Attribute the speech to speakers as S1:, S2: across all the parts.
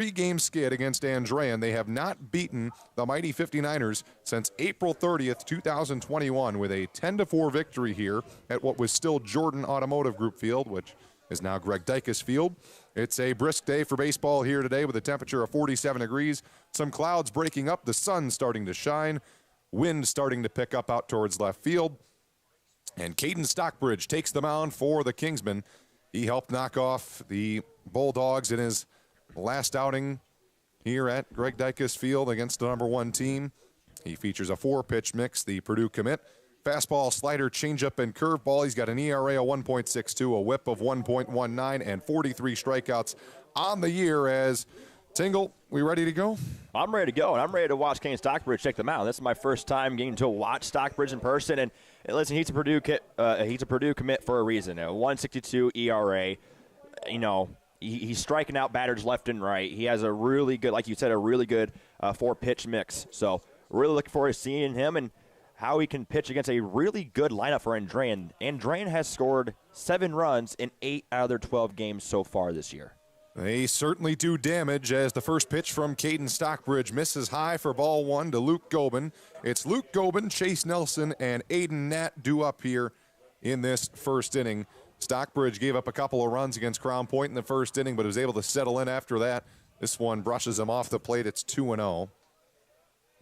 S1: three-game skid against Andrean. They have not beaten the mighty 59ers since April 30th, 2021, with a 10-4 victory here at what was still Jordan Automotive Group Field, which is now Greg Dykes Field. It's a brisk day for baseball here today with a temperature of 47 degrees. Some clouds breaking up, the sun starting to shine, wind starting to pick up out towards left field. And Caden Stockbridge takes the mound for the Kingsmen. He helped knock off the Bulldogs in his last outing here at Greg Dykes Field against the number one team. He features a 4-pitch mix, the Purdue commit. Fastball, slider, changeup, and curveball. He's got an ERA of 1.62, a whip of 1.19, and 43 strikeouts on the year. As Tingle, we ready to go?
S2: I'm ready to go, and I'm ready to watch Caden Stockbridge take them out. This is my first time getting to watch Stockbridge in person, and listen, he's a Purdue commit for a reason. A 1.62 ERA. You know, he's striking out batters left and right. He has a really good, like you said, a really good 4-pitch mix. So really looking forward to seeing him and how he can pitch against a really good lineup for Andrean. Andrean has scored 7 runs in 8 out of their 12 games so far this year.
S1: They certainly do damage as the first pitch from Caden Stockbridge misses high for ball 1 to Luke Gobin. It's Luke Gobin, Chase Nelson, and Aiden Nat due up here in this first inning. Stockbridge gave up a couple of runs against Crown Point in the first inning, but was able to settle in after that. This one brushes him off the plate. It's 2-0.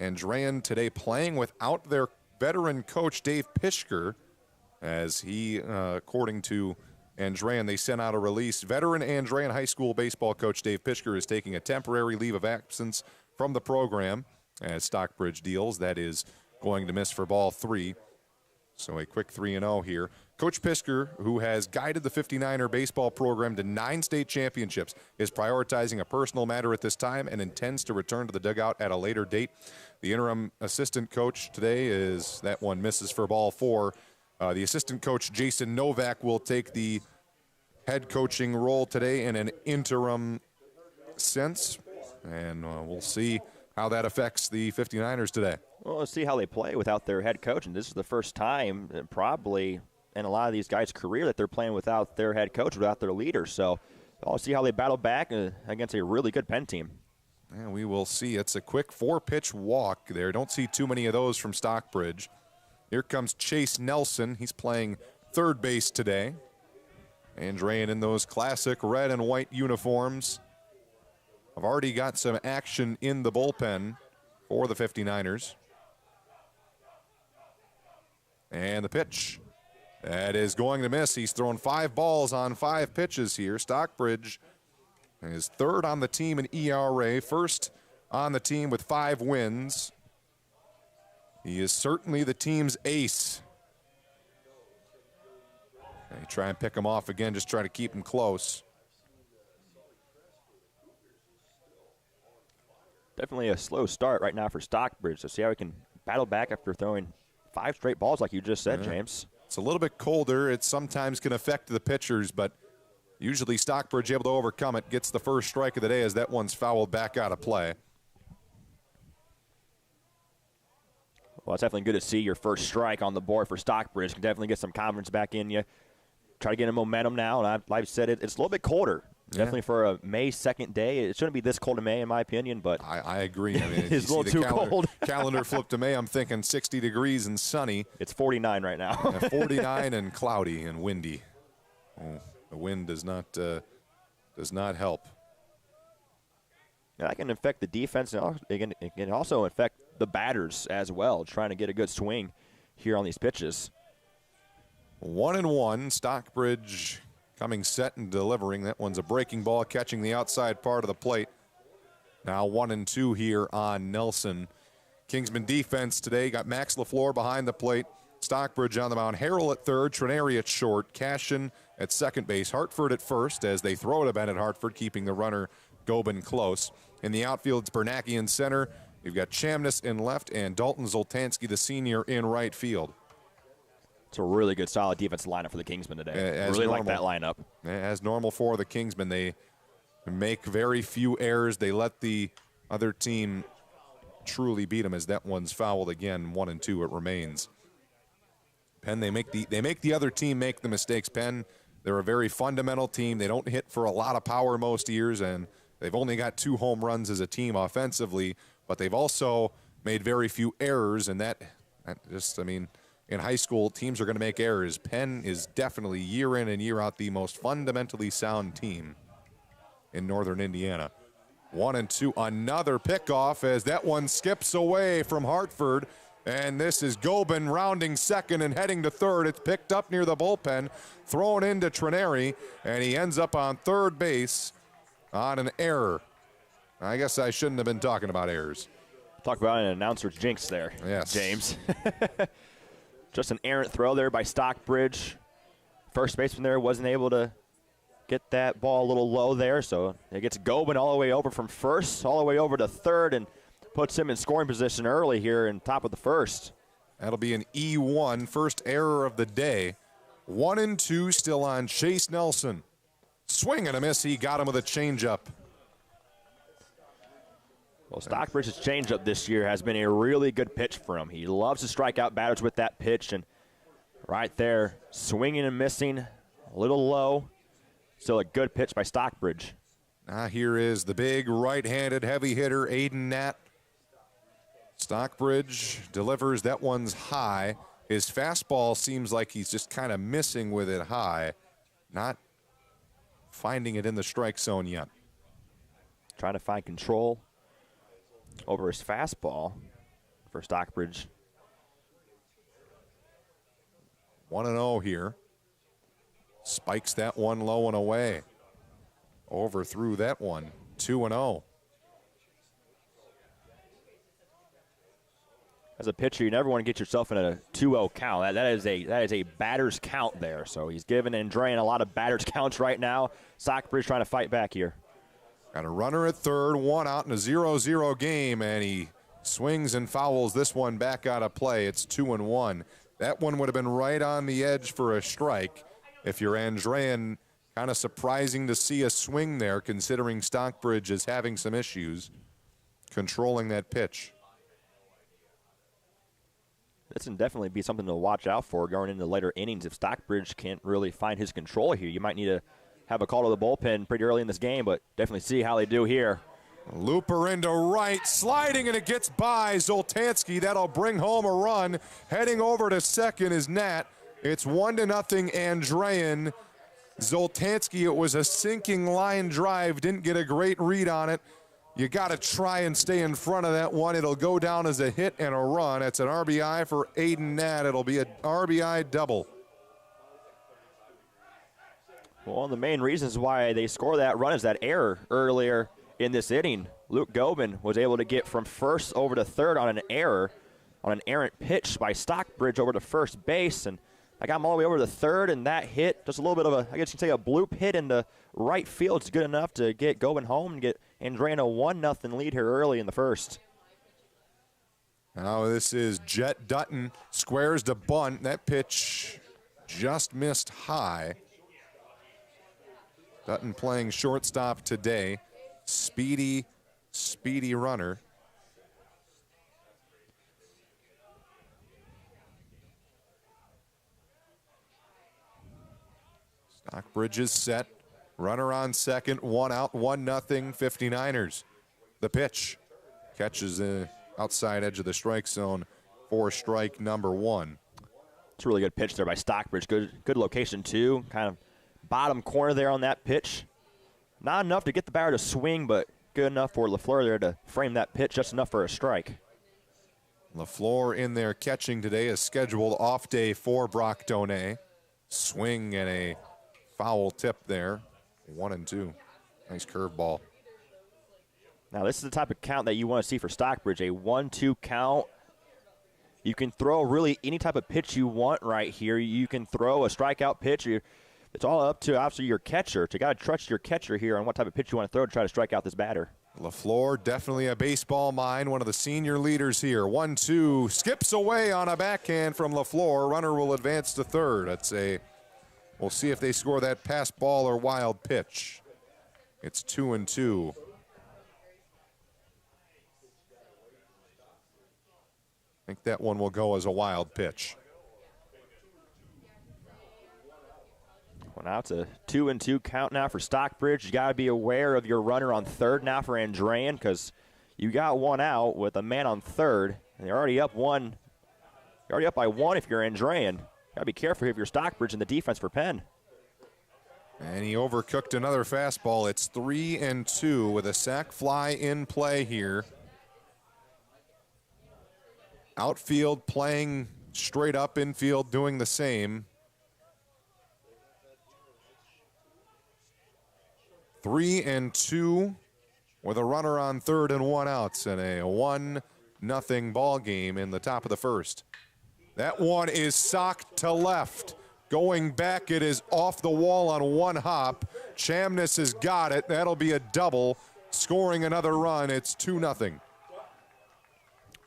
S1: Andrean today playing without their veteran coach Dave Pishker, as he, according to Andrean, they sent out a release. Veteran Andrean High School baseball coach Dave Pishker is taking a temporary leave of absence from the program as Stockbridge deals. That is going to miss for ball 3. So a quick 3-0 here. Coach Pishker, who has guided the 59er baseball program to 9 state championships, is prioritizing a personal matter at this time and intends to return to the dugout at a later date. The interim assistant coach today is, that one misses for ball 4. The assistant coach, Jason Novak, will take the head coaching role today in an interim sense, and we'll see how that affects the 59ers today.
S2: Well, let's see how they play without their head coach, and this is the first time probably in a lot of these guys' career that they're playing without their head coach, without their leader. So I'll see how they battle back against a really good Penn team.
S1: And we will see. It's a quick 4-pitch walk there. Don't see too many of those from Stockbridge. Here comes Chase Nelson. He's playing third base today. Andrean in those classic red and white uniforms. I've already got some action in the bullpen for the 59ers. And the pitch. That is going to miss. He's thrown 5 balls on 5 pitches here. Stockbridge is third on the team in ERA, first on the team with 5 wins. He is certainly the team's ace. They try and pick him off again, just try to keep him close.
S2: Definitely a slow start right now for Stockbridge. So see how he can battle back after throwing 5 straight balls like you just said, James.
S1: It's a little bit colder. It sometimes can affect the pitchers, but usually Stockbridge able to overcome it. Gets the first strike of the day as that one's fouled back out of play.
S2: Well, it's definitely good to see your first strike on the board for Stockbridge. Can definitely get some confidence back in you. Try to get a momentum now, and like I said, it's a little bit colder. Yeah. Definitely for a May 2nd day. It shouldn't be this cold in May, in my opinion, but
S1: I agree. I mean,
S2: it's a little too cold.
S1: Calendar flipped to May, I'm thinking 60 degrees and sunny.
S2: It's 49 right now.
S1: 49 and cloudy and windy. Oh, the wind does not help.
S2: That can affect the defense, and it can also affect the batters as well, trying to get a good swing here on these pitches.
S1: 1-1, Stockbridge coming set and delivering. That one's a breaking ball, catching the outside part of the plate. Now 1-2 here on Nelson. Kingsman defense today got Max LaFleur behind the plate. Stockbridge on the mound. Harrell at third, Trenary at short, Cashin at second base, Hartford at first as they throw to Bennett Hartford, keeping the runner Gobin close. In the outfield, it's Bernacki in center. You've got Chamness in left and Dalton Zoltansky, the senior, in right field.
S2: It's a really good, solid defensive lineup for the Kingsmen today. Really like that lineup.
S1: As normal for the Kingsmen, they make very few errors. They let the other team truly beat them as that one's fouled again. 1-2 it remains. Penn, they make the other team make the mistakes. Penn, they're a very fundamental team. They don't hit for a lot of power most years, and They've only got 2 home runs as a team offensively, but they've also made very few errors, and that just, I mean, in high school, teams are going to make errors. Penn is definitely year in and year out the most fundamentally sound team in northern Indiana. 1-2, another pickoff as that one skips away from Hartford. And this is Gobin rounding second and heading to third. It's picked up near the bullpen, thrown into Trineri, and he ends up on third base on an error. I guess I shouldn't have been talking about errors.
S2: Talk about an announcer's jinx there,
S1: yes,
S2: James. Just an errant throw there by Stockbridge. First baseman there wasn't able to get that ball a little low there, so it gets Gobin all the way over from first, all the way over to third, and puts him in scoring position early here in top of the first.
S1: That'll be an E1, first error of the day. 1-2 still on Chase Nelson. Swing and a miss, he got him with a changeup.
S2: Well, Stockbridge's changeup this year has been a really good pitch for him. He loves to strike out batters with that pitch, and right there, swinging and missing, a little low. Still a good pitch by Stockbridge.
S1: Now here is the big right-handed heavy hitter, Aiden Nat. Stockbridge delivers, that one's high. His fastball seems like he's just kind of missing with it high, not finding it in the strike zone yet.
S2: Trying to find control over his fastball for Stockbridge.
S1: 1-0 here. Spikes that one low and away. Overthrew that one. 2-0.
S2: As a pitcher, you never want to get yourself in a 2-0 count. That is a batter's count there. So he's giving Andrean a lot of batter's counts right now. Stockbridge trying to fight back here.
S1: Got a runner at third, 1 out in a 0-0 game, and he swings and fouls this one back out of play. It's 2-1. That one would have been right on the edge for a strike if you're Andrean. Kind of surprising to see a swing there, considering Stockbridge is having some issues controlling that pitch.
S2: This can definitely be something to watch out for going into later innings. If Stockbridge can't really find his control here, you might need to have a call to the bullpen pretty early in this game, but definitely see how they do here.
S1: Looper into right, sliding, and it gets by Zoltansky. That'll bring home a run. Heading over to second is Nat. It's 1-0 Andrean. Zoltansky, it was a sinking line drive, didn't get a great read on it. You got to try and stay in front of that one. It'll go down as a hit and a run. It's an RBI for Aiden Nat. It'll be an RBI double.
S2: Well, one of the main reasons why they score that run is that error earlier in this inning. Luke Gobin was able to get from first over to third on an error, on an errant pitch by Stockbridge over to first base, and I got him all the way over to third, and that hit, just a little bit of a, I guess you can say a bloop hit into right field. It's good enough to get Gobin home and get Andrean a 1-0 lead here early in the first.
S1: Now this is Jet Dutton, squares to bunt. That pitch just missed high. Dutton playing shortstop today. Speedy runner. Stockbridge is set. Runner on second, 1 out, 1-0, 59ers. The pitch catches the outside edge of the strike zone for strike number 1.
S2: It's a really good pitch there by Stockbridge. Good location too. Kind of bottom corner there on that pitch. Not enough to get the batter to swing, but good enough for LaFleur there to frame that pitch, just enough for a strike.
S1: LaFleur in there catching today, a scheduled off day for Brock Donay. Swing and a foul tip there. 1-2. Nice curveball.
S2: Now this is the type of count that you want to see for Stockbridge, a 1-2 count. You can throw really any type of pitch you want right here. You can throw a strikeout pitch. It's all up to obviously your catcher. You got to trust your catcher here on what type of pitch you want to throw to try to strike out this batter.
S1: LaFleur, definitely a baseball mind, one of the senior leaders here. 1-2, skips away on a backhand from LaFleur. Runner will advance to third. We'll see if they score that pass ball or wild pitch. It's 2-2. I think that one will go as a wild pitch.
S2: Well, Now it's a 2-2 count now for Stockbridge. You got to be aware of your runner on third now for Andrean, because you got one out with a man on third, and you're already up one. You're already up by one if you're Andrean. Got to be careful if you're Stockbridge in the defense for Penn.
S1: And he overcooked another fastball. It's 3-2 with a sac fly in play here. Outfield playing straight up, infield doing the same. 3-2 with a runner on third and one outs, and a 1-0 ball game in the top of the first. That one is socked to left. Going back, it is off the wall on one hop. Chamness has got it. That'll be a double. Scoring another run, it's 2-0.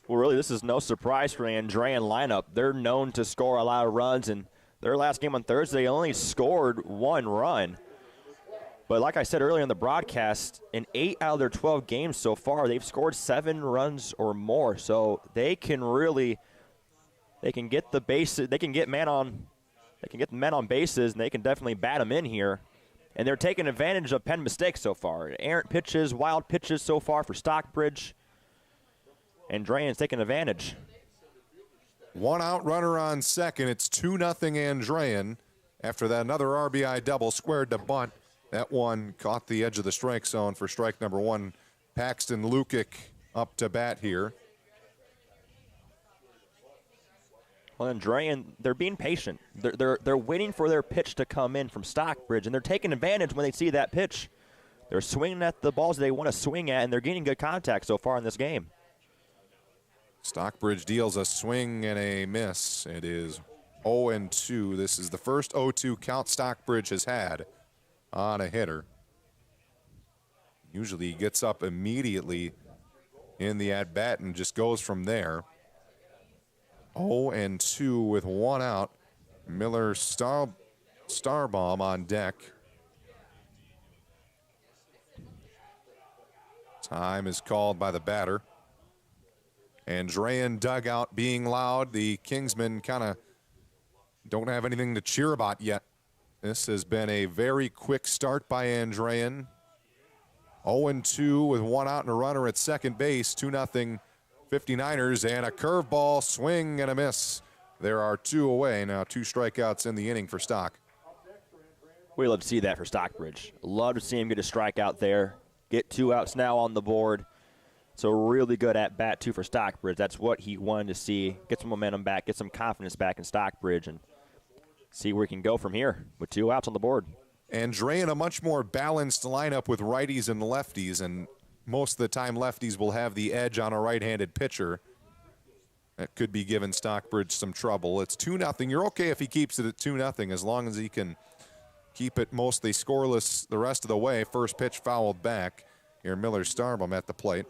S2: Well, really, this is no surprise for the Andrean lineup. They're known to score a lot of runs, and their last game on Thursday only scored one run. But like I said earlier in the broadcast, in 8 out of their 12 games so far, they've scored 7 runs or more. So they can get the bases, they can get men on bases, and they can definitely bat them in here. And they're taking advantage of Penn mistakes so far. Errant pitches, wild pitches so far for Stockbridge. Andrean's taking advantage.
S1: One out runner on second. It's 2-0 Andrean. After that, another RBI double squared to bunt. That one caught the edge of the strike zone for strike number one. Paxton Lukic up to bat here.
S2: Well, Andrean, they're being patient. They're waiting for their pitch to come in from Stockbridge, and they're taking advantage when they see that pitch. They're swinging at the balls they want to swing at, and they're getting good contact so far in this game.
S1: Stockbridge deals a swing and a miss. It is 0-2. This is the first 0-2 count Stockbridge has had on a hitter. Usually he gets up immediately in the at-bat and just goes from there. 0-2 with one out. Miller Starbomb on deck. Time is called by the batter. Andrean dugout being loud. The Kingsmen kind of don't have anything to cheer about yet. This has been a very quick start by Andrean. 0-2 with one out and a runner at second base. 2-0 59ers, and a curveball swing and a miss. There are two away. Now 2 strikeouts in the inning for Stock.
S2: We love to see that for Stockbridge. Love to see him get a strikeout there. Get 2 outs now on the board. So really good at bat too for Stockbridge. That's what he wanted to see. Get some momentum back, get some confidence back in Stockbridge, and see where he can go from here with 2 outs on the board.
S1: Andrean, a much more balanced lineup with righties and lefties, and most of the time lefties will have the edge on a right-handed pitcher. That could be giving Stockbridge some trouble. It's 2-0. You're okay if he keeps it at 2-0 as long as he can keep it mostly scoreless the rest of the way. First pitch fouled back. Here Miller Starbomb at the plate.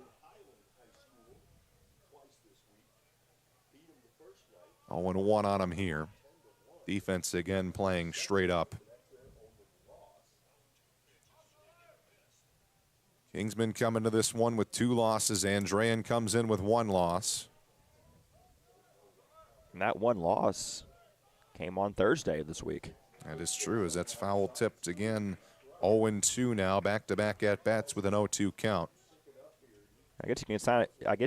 S1: 0-1 on him here. Defense again playing straight up. Kingsman coming to this one with 2 losses. Andrean comes in with 1 loss.
S2: And that 1 loss came on Thursday this week.
S1: That is true, as that's foul tipped again. 0-2 now, back-to-back at-bats with an 0-2 count.
S2: I guess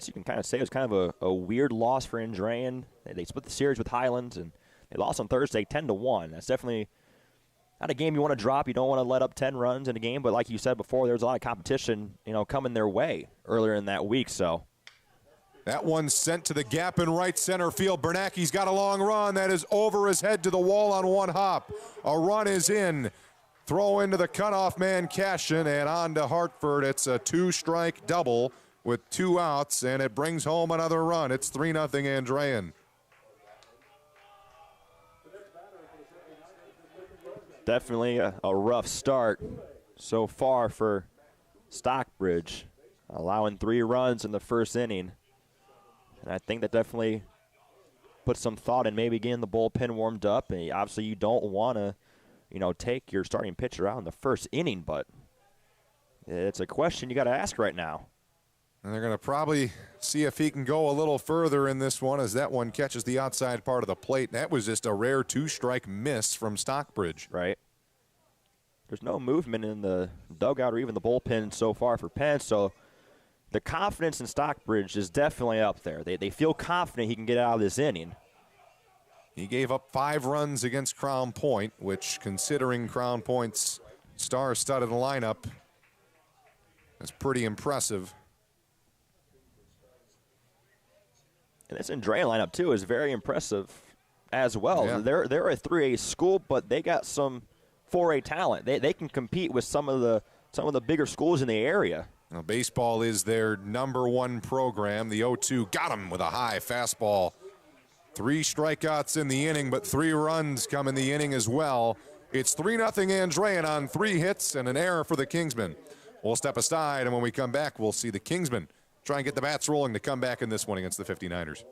S2: you can kind of say it was kind of a weird loss for Andrean. They split the series with Highlands, and they lost on Thursday 10-1. That's definitely not a game you want to drop. You don't want to let up 10 runs in a game, but like you said before, there's a lot of competition, coming their way earlier in that week. So
S1: that one sent to the gap in right center field. Bernacki's got a long run. That is over his head to the wall on one hop. A run is in. Throw into the cutoff man, Cashin, and on to Hartford. It's a 2-strike double with 2 outs, and it brings home another run. It's 3-0 Andrean.
S2: Definitely a rough start so far for Stockbridge, allowing 3 runs in the first inning. And I think that definitely puts some thought in maybe getting the bullpen warmed up. And obviously you don't want to, take your starting pitcher out in the first inning, but it's a question you got to ask right now.
S1: And they're going to probably see if he can go a little further in this one, as that one catches the outside part of the plate. That was just a rare 2-strike miss from Stockbridge.
S2: Right. there's no movement in the dugout or even the bullpen so far for Penn. So the confidence in Stockbridge is definitely up there. They feel confident he can get out of this inning.
S1: He gave up 5 runs against Crown Point, which, considering Crown Point's star-studded lineup, is pretty impressive.
S2: And this Andrean lineup, too, is very impressive as well.
S1: Yeah.
S2: They're a 3A school, but they got some 4A talent. They can compete with some of the bigger schools in the area.
S1: Now, baseball is their #1 program. The 0-2 got him with a high fastball. 3 strikeouts in the inning, but 3 runs come in the inning as well. It's 3-0 Andrean on 3 hits and an error for the Kingsmen. We'll step aside, and when we come back, we'll see the Kingsmen try and get the bats rolling to come back in this one against the 59ers.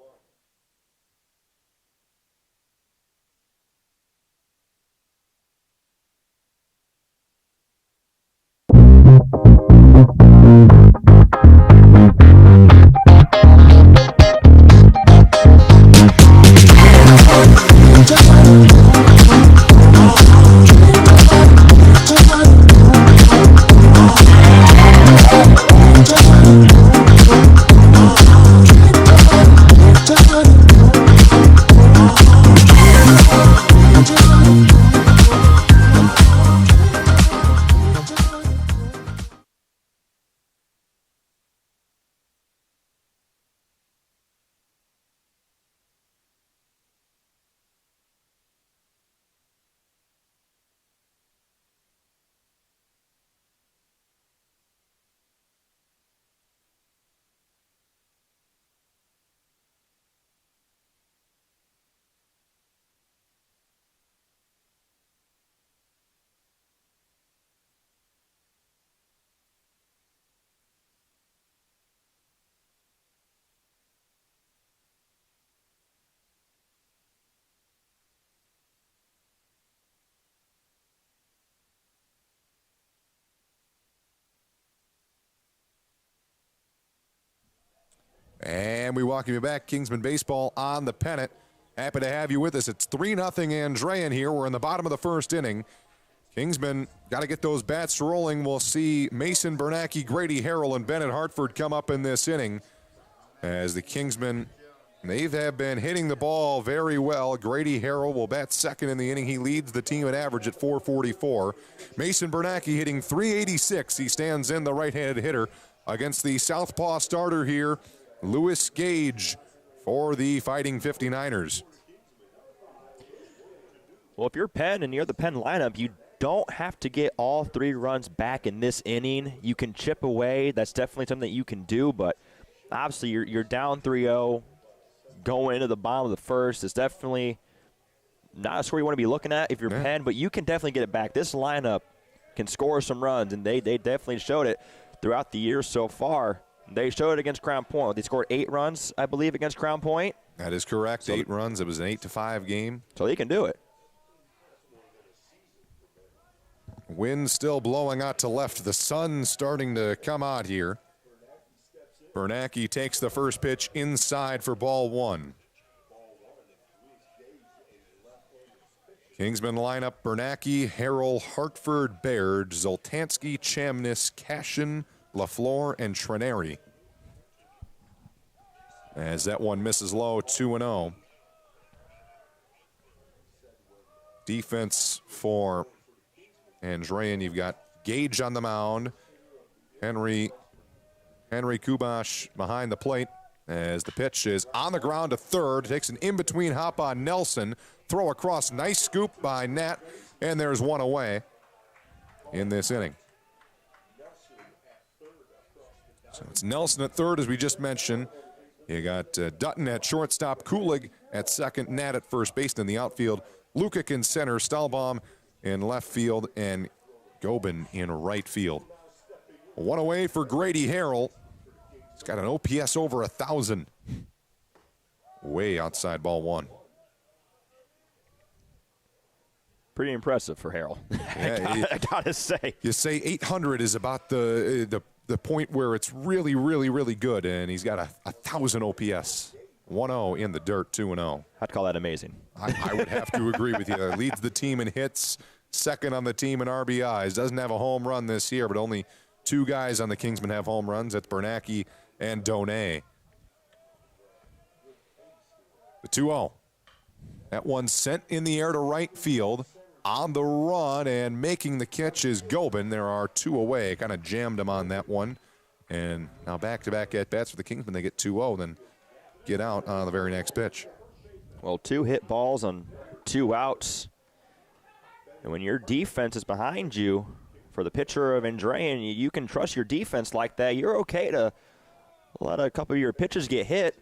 S1: And we welcome you back. Kingsman Baseball on the Pennant. Happy to have you with us. It's 3-0 Andrean here. We're in the bottom of the first inning. Kingsman got to get those bats rolling. We'll see Mason Bernacki, Grady Harrell, and Bennett Hartford come up in this inning. As the Kingsmen, they have been hitting the ball very well. Grady Harrell will bat second in the inning. He leads the team at average at .444. Mason Bernacki hitting .386. He stands in, the right-handed hitter, against the southpaw starter here, Lewis Gage, for the Fighting 59ers.
S2: Well, if you're Penn and you're the Penn lineup, you don't have to get all 3 runs back in this inning. You can chip away. That's definitely something that you can do, but obviously you're down 3-0 going into the bottom of the first. It's definitely not a score you want to be looking at if you're Penn, but you can definitely get it back. This lineup can score some runs, and they definitely showed it throughout the year so far. They showed it against Crown Point. They scored 8 runs, I believe, against Crown Point.
S1: That is correct. So 8 runs. It was an 8-5 game.
S2: So they can do it.
S1: Wind still blowing out to left. The sun starting to come out here. Bernacki takes the first pitch inside for ball 1. Kingsman lineup: Bernacki, Harrell, Hartford, Baird, Zoltansky, Chamness, Cashin, LaFleur, and Trenary. As that one misses low, 2-0. Defense for Andrean, you've got Gage on the mound. Henry Kubash behind the plate as the pitch is on the ground to third. Takes an in-between hop on Nelson. Throw across, nice scoop by Nat, and there's one away in this inning. So it's Nelson at third, as we just mentioned. You got Dutton at shortstop, Kulig at second, Nat at first base. In the outfield, Lukic in center, Stahlbaum in left field, and Gobin in right field. One away for Grady Harrell. He's got an OPS over 1,000. Way outside ball 1.
S2: Pretty impressive for Harrell.
S1: Yeah,
S2: I gotta say.
S1: You say 800 is about the point where it's really, really, really good, and he's got a 1,000 OPS. 1-0 in the dirt, 2-0.
S2: I'd call that amazing.
S1: I would have to agree with you. Leads the team in hits, second on the team in RBIs. Doesn't have a home run this year, but only 2 guys on the Kingsmen have home runs. That's Bernacki and Donay. The 2-0. That one sent in the air to right field. On the run and making the catch is Gobin. There are 2 away. Kind of jammed him on that one. And now back-to-back at-bats for the Kingsmen. They get 2-0, then get out on the very next pitch.
S2: Well, 2 hit balls on 2 outs. And when your defense is behind you, for the pitcher of Andrean, you can trust your defense like that. You're okay to let a couple of your pitches get hit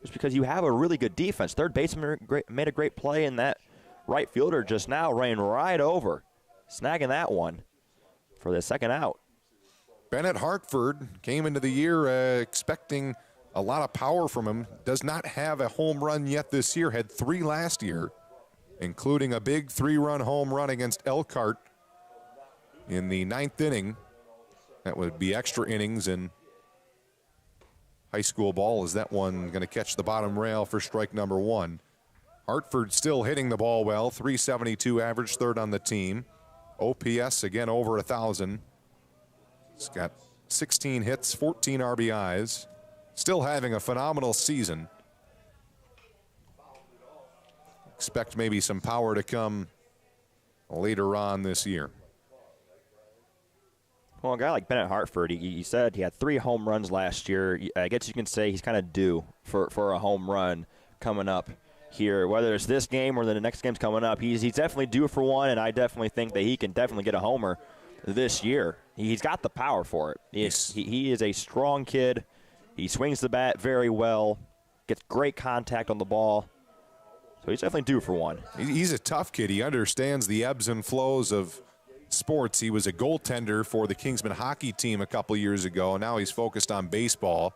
S2: just because you have a really good defense. Third baseman made a great play, and that right fielder just now ran right over, snagging that one for the second out.
S1: Bennett Hartford came into the year expecting a lot of power from him. Does not have a home run yet this year. Had 3 last year, including a big 3-run home run against Elkhart in the 9th inning. That would be extra innings in high school ball. Is that one going to catch the bottom rail for strike number 1? Hartford still hitting the ball well. 372 average, 3rd on the team. OPS again over 1,000. He's got 16 hits, 14 RBIs. Still having a phenomenal season. Expect maybe some power to come later on this year.
S2: Well, a guy like Bennett Hartford, he said he had 3 home runs last year. I guess you can say he's kind of due for a home run coming up here. Whether it's this game or the next game's coming up, he's definitely due for one, and I definitely think that he can definitely get a homer this year. He's got the power for it. He is a strong kid. He swings the bat very well, gets great contact on the ball. So he's definitely due for one.
S1: He's a tough kid. He understands the ebbs and flows of sports. He was a goaltender for the Kingsmen hockey team a couple years ago. Now he's focused on baseball.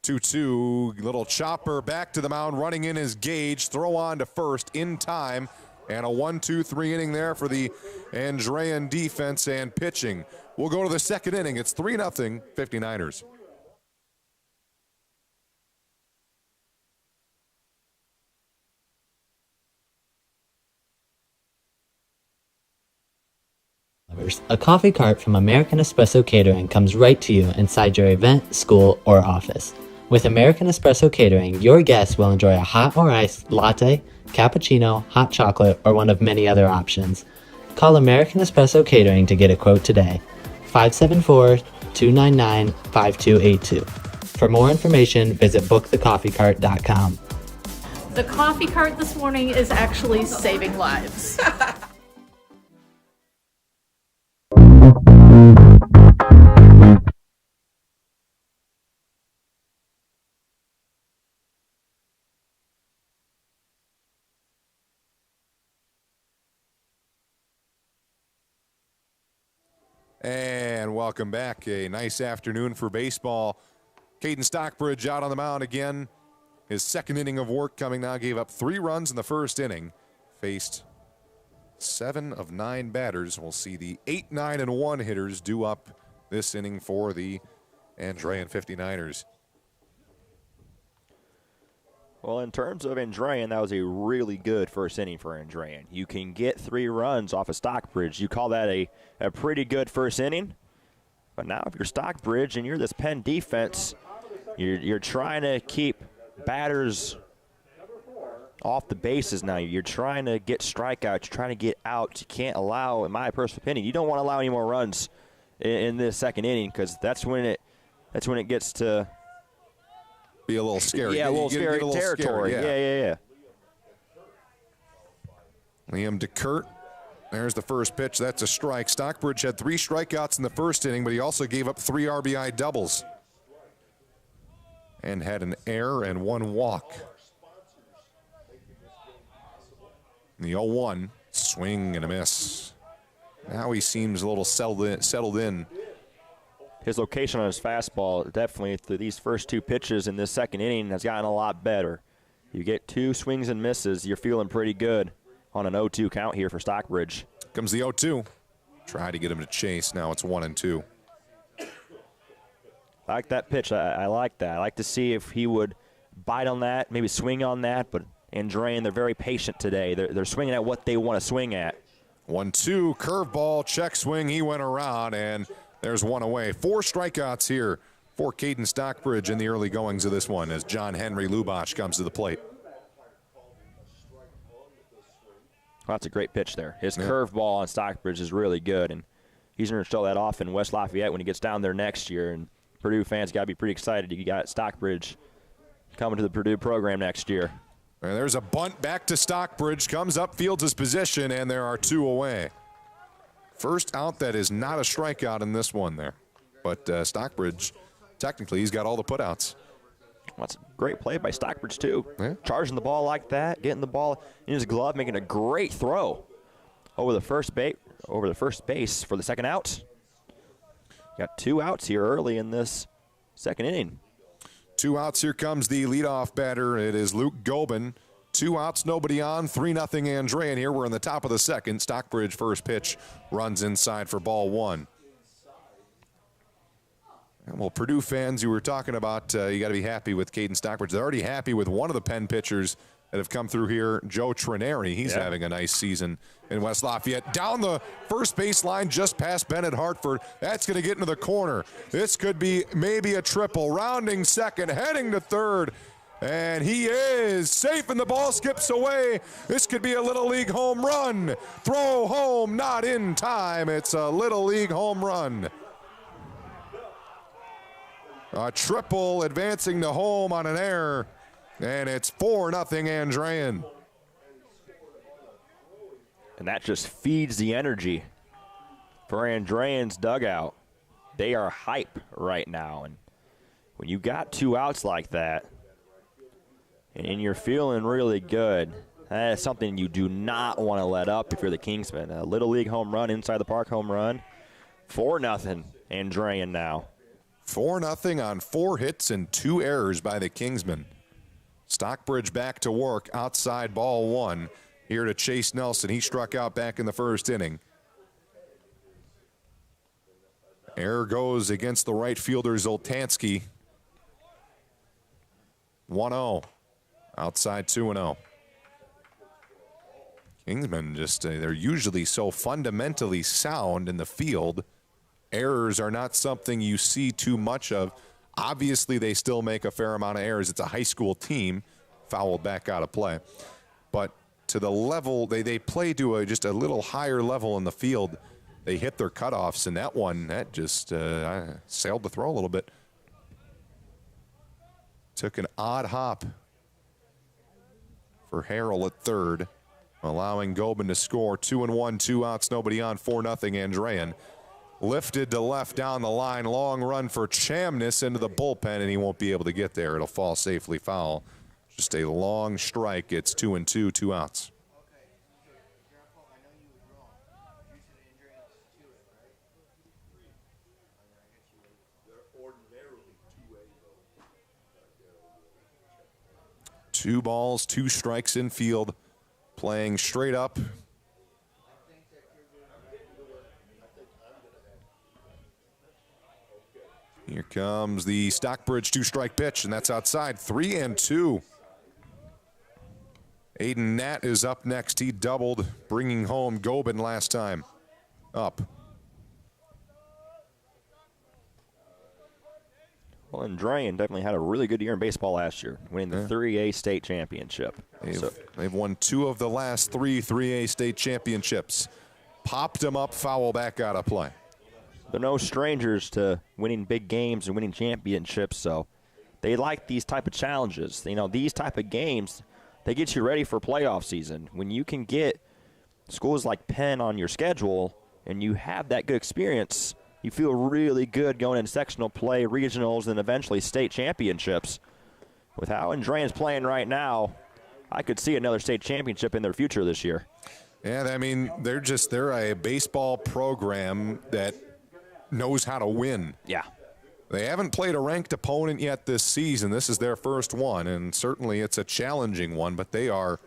S1: 2-2, little chopper back to the mound, running in his Gage, throw on to first in time, and a 1-2-3 inning there for the Andrean defense and pitching. We'll go to the second inning. It's 3-0 59ers.
S3: A coffee cart from American Espresso Catering comes right to you inside your event, school, or office. With American Espresso Catering, your guests will enjoy a hot or iced latte, cappuccino, hot chocolate, or one of many other options. Call American Espresso Catering to get a quote today. 574-299-5282. For more information, visit bookthecoffeecart.com.
S4: The coffee cart this morning is actually saving lives.
S1: And welcome back. A nice afternoon for baseball. Caden Stockbridge out on the mound again. His second inning of work coming now. Gave up 3 runs in the first inning. Faced 7 of 9 batters. We'll see the 8, 9, and 1 hitters due up this inning for the Andrean 59ers.
S2: Well, in terms of Andrean, that was a really good first inning for Andrean. You can get 3 runs off of Stockbridge. You call that a pretty good first inning. But now if you're Stockbridge and you're this Penn defense, you're trying to keep batters off the bases now. You're trying to get strikeouts. You're trying to get outs. You can't allow, in my personal opinion, you don't want to allow any more runs in this second inning because that's when it gets to
S1: be a little scary.
S2: Yeah, a little scary territory. Yeah.
S1: Liam DeKurt. There's the first pitch. That's a strike. Stockbridge had 3 strikeouts in the first inning, but he also gave up 3 RBI doubles and had an error and 1 walk. The 0-1, swing and a miss. Now he seems a little settled in.
S2: His location on his fastball, definitely through these first 2 pitches in this second inning, has gotten a lot better. You get 2 swings and misses, you're feeling pretty good on an 0-2 count here for Stockbridge.
S1: Comes the 0-2. Try to get him to chase. Now it's 1-2.
S2: I like that pitch. I like that. I like to see if he would bite on that, maybe swing on that, but Andrean, they're very patient today. They're swinging at what they want to swing at.
S1: 1-2, curveball, check swing. He went around, and there's one away. 4 strikeouts here for Caden Stockbridge in the early goings of this one as John Henry Lubosch comes to the plate.
S2: Well, that's a great pitch there. His curveball on Stockbridge is really good, and he's going to show that off in West Lafayette when he gets down there next year. And Purdue fans got to be pretty excited. You got Stockbridge coming to the Purdue program next year.
S1: And there's a bunt back to Stockbridge, comes up, fields his position, and there are 2 away. First out that is not a strikeout in this one there. But Stockbridge, technically, he's got all the putouts.
S2: Well, that's a great play by Stockbridge, too.
S1: Yeah.
S2: Charging the ball like that, getting the ball in his glove, making a great throw over the first base for the second out. Got 2 outs here early in this second inning.
S1: 2 outs. Here comes the leadoff batter. It is Luke Gobin. 2 outs, nobody on. 3-0 Andrean here. We're in the top of the second. Stockbridge first pitch runs inside for ball 1. Well, Purdue fans, you were talking about, you got to be happy with Caden Stockbridge. They're already happy with one of the Penn pitchers that have come through here, Joe Trineri. He's having a nice season in West Lafayette. Down the first baseline, just past Bennett Hartford. That's going to get into the corner. This could be maybe a triple. Rounding second, heading to third. And he is safe, and the ball skips away. This could be a Little League home run. Throw home, not in time. It's a Little League home run. A triple advancing to home on an error. And it's 4-0 Andrean.
S2: And that just feeds the energy for Andrean's dugout. They are hype right now. And when you got 2 outs like that, and you're feeling really good, that is something you do not want to let up if you're the Kingsmen. A Little League home run, inside the park home run. 4-0 Andrean now.
S1: 4-0 on 4 hits and 2 errors by the Kingsmen. Stockbridge back to work, outside ball 1. Here to Chase Nelson. He struck out back in the first inning. Error goes against the right fielder, Zoltansky. 1-0. Outside 2-0. Kingsmen just, they're usually so fundamentally sound in the field. Errors are not something you see too much of. Obviously, they still make a fair amount of errors. It's a high school team, fouled back out of play. But to the level, they play to just a little higher level in the field. They hit their cutoffs, and that one, that just sailed the throw a little bit. Took an odd hop for Harrell at third, allowing Gobin to score. 2-1, 2 outs, nobody on, 4-0 Andrean. Lifted to left down the line, long run for Chamness into the bullpen, and he won't be able to get there. It'll fall safely foul. Just a long strike. It's 2-2, 2 outs. Two balls, 2 strikes in field, playing straight up. Here comes the Stockbridge 2-strike pitch, and that's outside. 3-2. Aiden Nat is up next. He doubled, bringing home Gobin last time up.
S2: Well, Andrean definitely had a really good year in baseball last year, winning the 3A state championship.
S1: They've won 2 of the last 3 3A state championships. Popped them up, foul back out of play.
S2: They're no strangers to winning big games and winning championships, so they like these type of challenges. You know, these type of games, they get you ready for playoff season. When you can get schools like Penn on your schedule and you have that good experience, you feel really good going into sectional play, regionals, and eventually state championships. With how Andrean's playing right now, I could see another state championship in their future this year.
S1: Yeah, I mean, they're a baseball program that knows how to win.
S2: Yeah.
S1: They haven't played a ranked opponent yet this season. This is their first one, and certainly it's a challenging one, but they are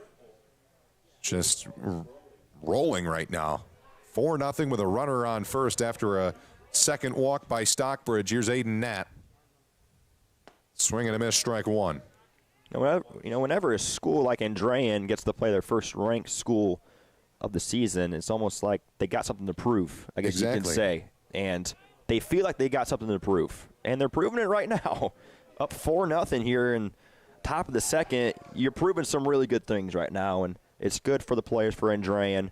S1: just rolling right now. 4-0 with a runner on first after a second walk by Stockbridge. Here's Aiden Nat. Swing and a miss, strike 1.
S2: Whenever a school like Andrean gets to play their first ranked school of the season, it's almost like they got something to prove, I guess you can
S1: Exactly.
S2: say. And they feel like they got something to prove. And they're proving it right now. Up 4-0 here in top of the second. You're proving some really good things right now, and it's good for the players for Andrean.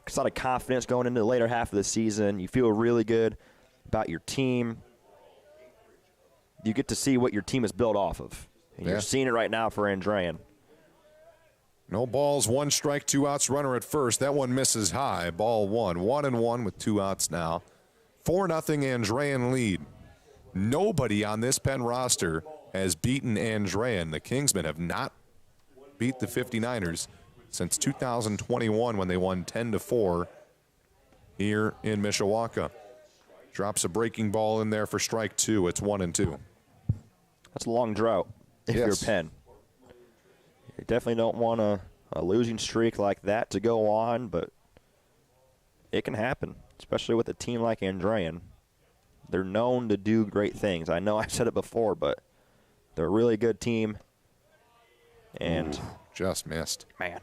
S2: It's a lot of confidence going into the later half of the season. You feel really good about your team. You get to see what your team is built off of. And you're seeing it right now for Andrean.
S1: No balls, 1 strike, 2 outs, runner at first. That one misses high. Ball 1. 1-1 with 2 outs now. 4-0 Andrean lead. Nobody on this Penn roster has beaten Andrean. The Kingsmen have not beat the 59ers since 2021 when they won 10-4 here in Mishawaka. Drops a breaking ball in there for strike 2. It's 1-2.
S2: That's a long drought if you're Penn. You definitely don't want a losing streak like that to go on, but it can happen, especially with a team like Andrean. They're known to do great things. I know I said it before, but they're a really good team. And
S1: just missed.
S2: Man.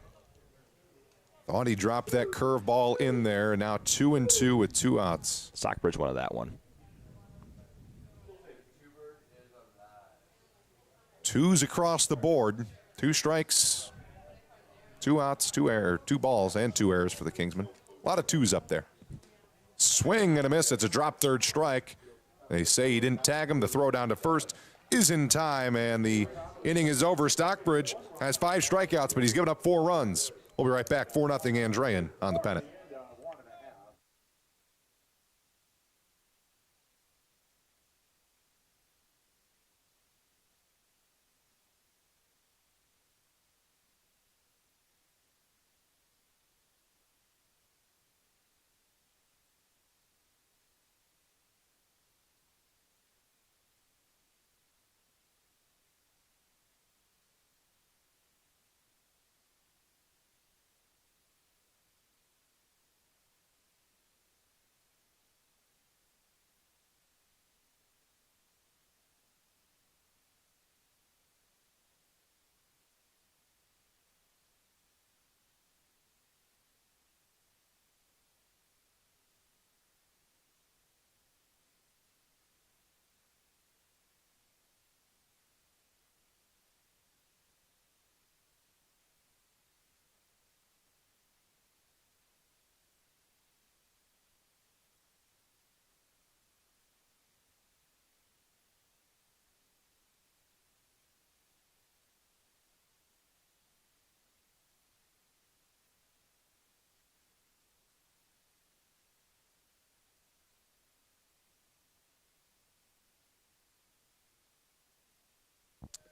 S1: Thought he dropped that curveball in there. Now 2-2 with 2 outs.
S2: Stockbridge wanted that one.
S1: 2s across the board. 2 strikes, 2 outs, 2 balls, and 2 errors for the Kingsmen. A lot of 2s up there. Swing and a miss. It's a drop third strike. They say he didn't tag him. The throw down to first is in time, and the inning is over. Stockbridge has 5 strikeouts, but he's given up 4 runs. We'll be right back. 4-0 Andrean on the Pennant.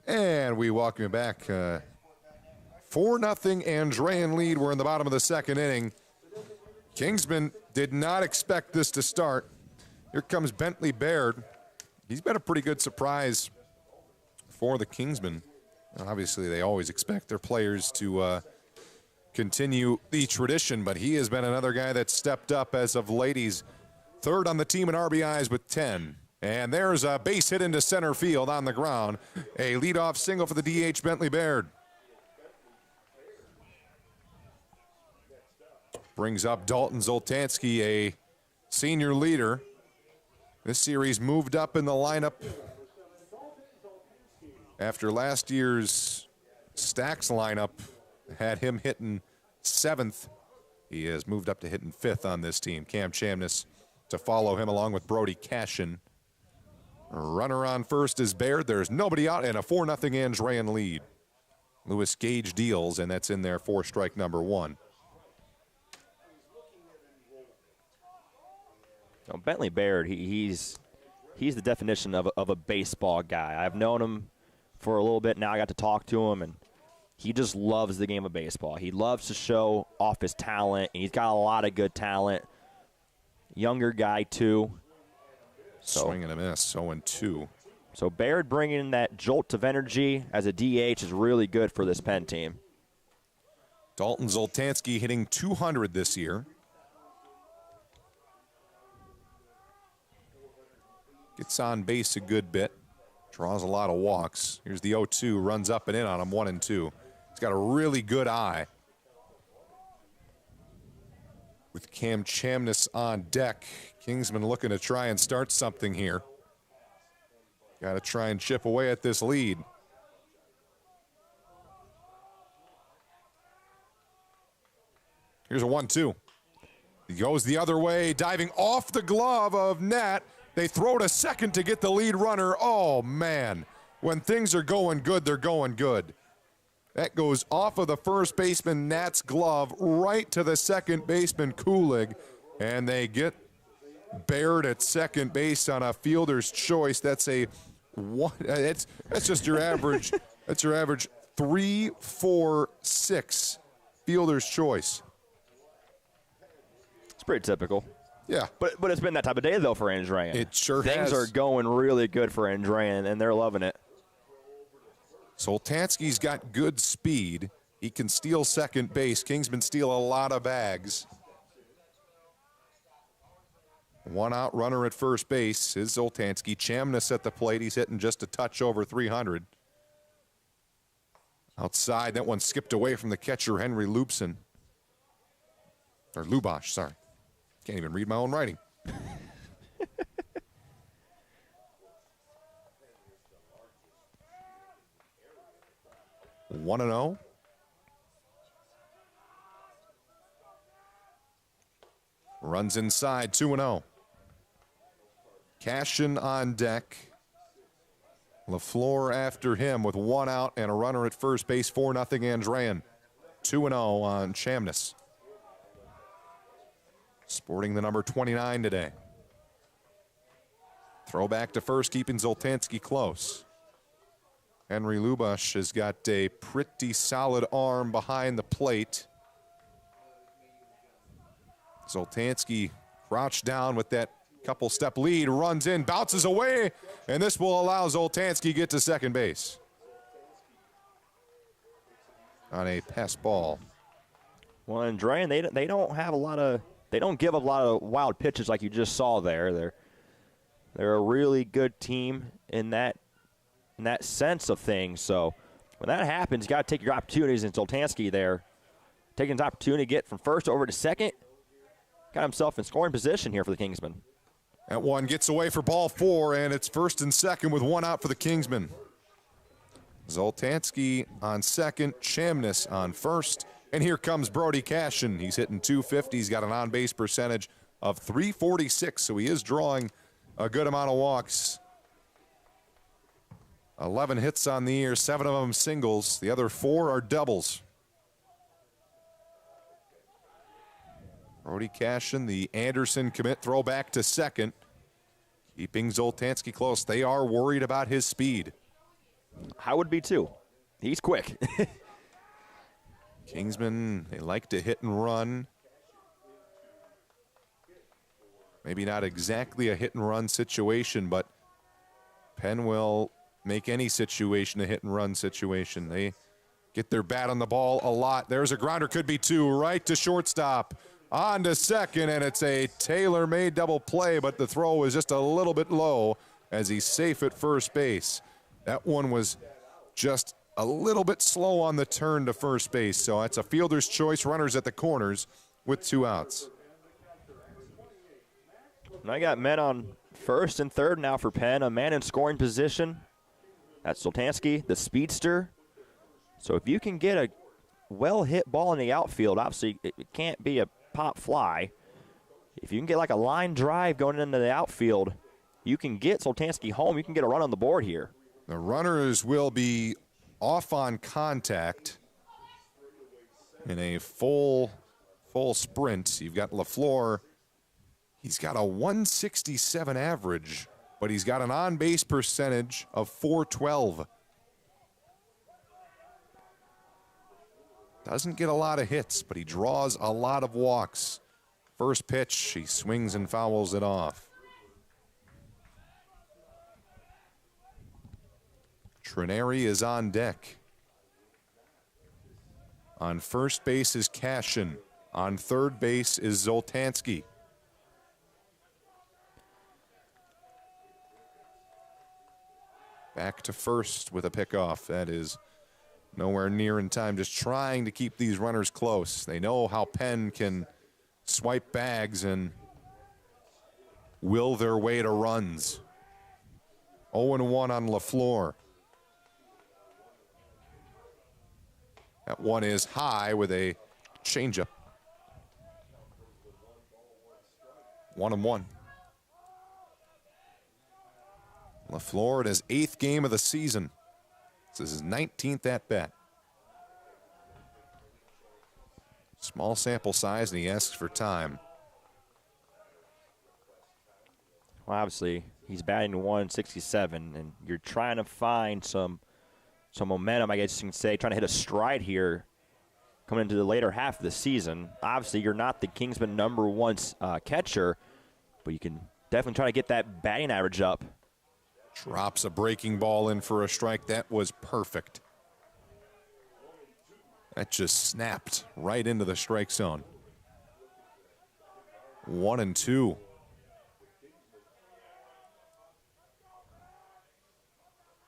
S1: And we welcome you back. 4-0 Andrean lead. We're in the bottom of the second inning. Kingsman did not expect this to start. Here comes Bentley Baird. He's been a pretty good surprise for the Kingsmen. Obviously, they always expect their players to continue the tradition, but he has been another guy that stepped up as of late. He's 3rd on the team in RBIs with 10. And there's a base hit into center field on the ground. A leadoff single for the DH, Bentley Baird. Brings up Dalton Zoltansky, a senior leader. This series moved up in the lineup after last year's Stacks lineup had him hitting 7th. He has moved up to hitting 5th on this team. Cam Chamness to follow him along with Brody Cashin. Runner on first is Baird. There's nobody out, and a 4-0 Andrean lead. Lewis Gage deals, and that's in there for strike number 1.
S2: Now, Bentley Baird, he's the definition of a baseball guy. I've known him for a little bit now. I got to talk to him, and he just loves the game of baseball. He loves to show off his talent, and he's got a lot of good talent. Younger guy, too.
S1: Swing and a miss, 0-2.
S2: So Baird bringing that jolt of energy as a DH is really good for this Penn team.
S1: Dalton Zoltansky hitting 200 this year. Gets on base a good bit. Draws a lot of walks. Here's the 0-2, runs up and in on him, 1-2. He's got a really good eye. with Cam Chamness on deck. Kingsman looking to try and start something here. Got to try and chip away at this lead. Here's a 1-2. He goes the other way, diving off the glove of Nat. They throw to second to get the lead runner. Oh, man. When things are going good, they're going good. That goes off of the first baseman, Nat's glove, right to the second baseman, Kulig. And they get Baird at second base on a fielder's choice. That's a one. That's just your average. That's your average 3-4-6 fielder's choice.
S2: It's pretty typical.
S1: Yeah.
S2: But it's been that type of day, though, for Andrean.
S1: It sure has.
S2: Things are going really good for Andrean, and they're loving it.
S1: Soltanski's got good speed. He can steal second base. Kingsman steal a lot of bags. One out runner at first base is Soltanski. Chamness at the plate. He's hitting just a touch over 300. Outside, that one skipped away from the catcher, Henry Lubson. Or Lubosh, sorry. Can't even read my own writing. 1-0. Runs inside, 2-0. Cashin on deck. LaFleur after him with one out and a runner at first base, 4-0 Andrean. 2-0 on Chamness. Sporting the number 29 today. Throw back to first, keeping Soltanski close. Henry Lubosh has got a pretty solid arm behind the plate. Soltanski crouched down with that couple step lead, runs in, bounces away, and this will allow Soltanski to get to second base on a pass ball.
S2: Well, Andrean, they don't have a lot of, they don't give up a lot of wild pitches like you just saw there. They're a really good team in that sense of things. So when that happens, you got to take your opportunities. And Soltanski there, taking his opportunity to get from first over to second, got himself in scoring position here for the Kingsmen.
S1: That one gets away for ball 4, and it's first and second with one out for the Kingsmen. Soltanski on second, Chamness on first, and here comes Brody Cashin. He's hitting .250. He's got an on-base percentage of .346, so he is drawing a good amount of walks. 11 hits on the year, 7 of them singles. The other 4 are doubles. Brody Cashin, the Anderson commit, throw back to second. Keeping Soltanski close. They are worried about his speed.
S2: I would be too. He's quick.
S1: Kingsmen, they like to hit and run. Maybe not exactly a hit and run situation, but Penn will make any situation a hit and run situation. They get their bat on the ball a lot. There's a grounder, could be 2, right to shortstop. On to second, and it's a tailor-made double play, but the throw is just a little bit low as he's safe at first base. That one was just a little bit slow on the turn to first base, so it's a fielder's choice, runners at the corners with 2 outs.
S2: And I got men on first and third now for Penn, a man in scoring position. That's Soltanski, the speedster. So if you can get a well-hit ball in the outfield, obviously it can't be a pop fly. If you can get like a line drive going into the outfield, you can get Soltanski home. You can get a run on the board here.
S1: The runners will be off on contact in a full sprint. You've got LaFleur. He's got a 167 average, but he's got an on-base percentage of .412. Doesn't get a lot of hits, but he draws a lot of walks. First pitch, he swings and fouls it off. Trineri is on deck. On first base is Cashin. On third base is Soltanski. Back to first with a pickoff. That is nowhere near in time, just trying to keep these runners close. They know how Penn can swipe bags and will their way to runs. 0-1 on LaFleur. That one is high with a changeup. 1-1. LaFleur in his 8th game of the season. This is his 19th at bat. Small sample size, and he asks for time.
S2: Well, obviously, he's batting 167, and you're trying to find some momentum, I guess you can say, trying to hit a stride here coming into the later half of the season. Obviously, you're not the Kingsman #1 catcher, but you can definitely try to get that batting average up.
S1: Drops a breaking ball in for a strike. That was perfect. That just snapped right into the strike zone. 1-2.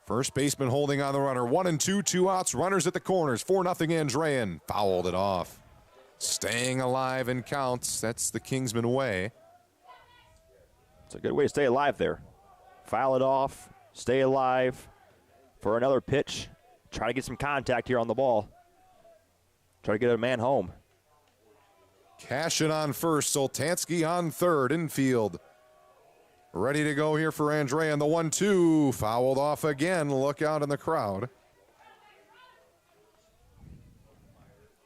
S1: First baseman holding on the runner. 1-2, 2 outs, runners at the corners. 4-0 Andrean. Fouled it off. Staying alive in counts. That's the Kingsman way.
S2: It's a good way to stay alive there. Foul it off, stay alive for another pitch. Try to get some contact here on the ball. Try to get a man home.
S1: Cashin on first, Soltansky on third, infield. Ready to go here for Andrean. The 1-2, fouled off again. Look out in the crowd.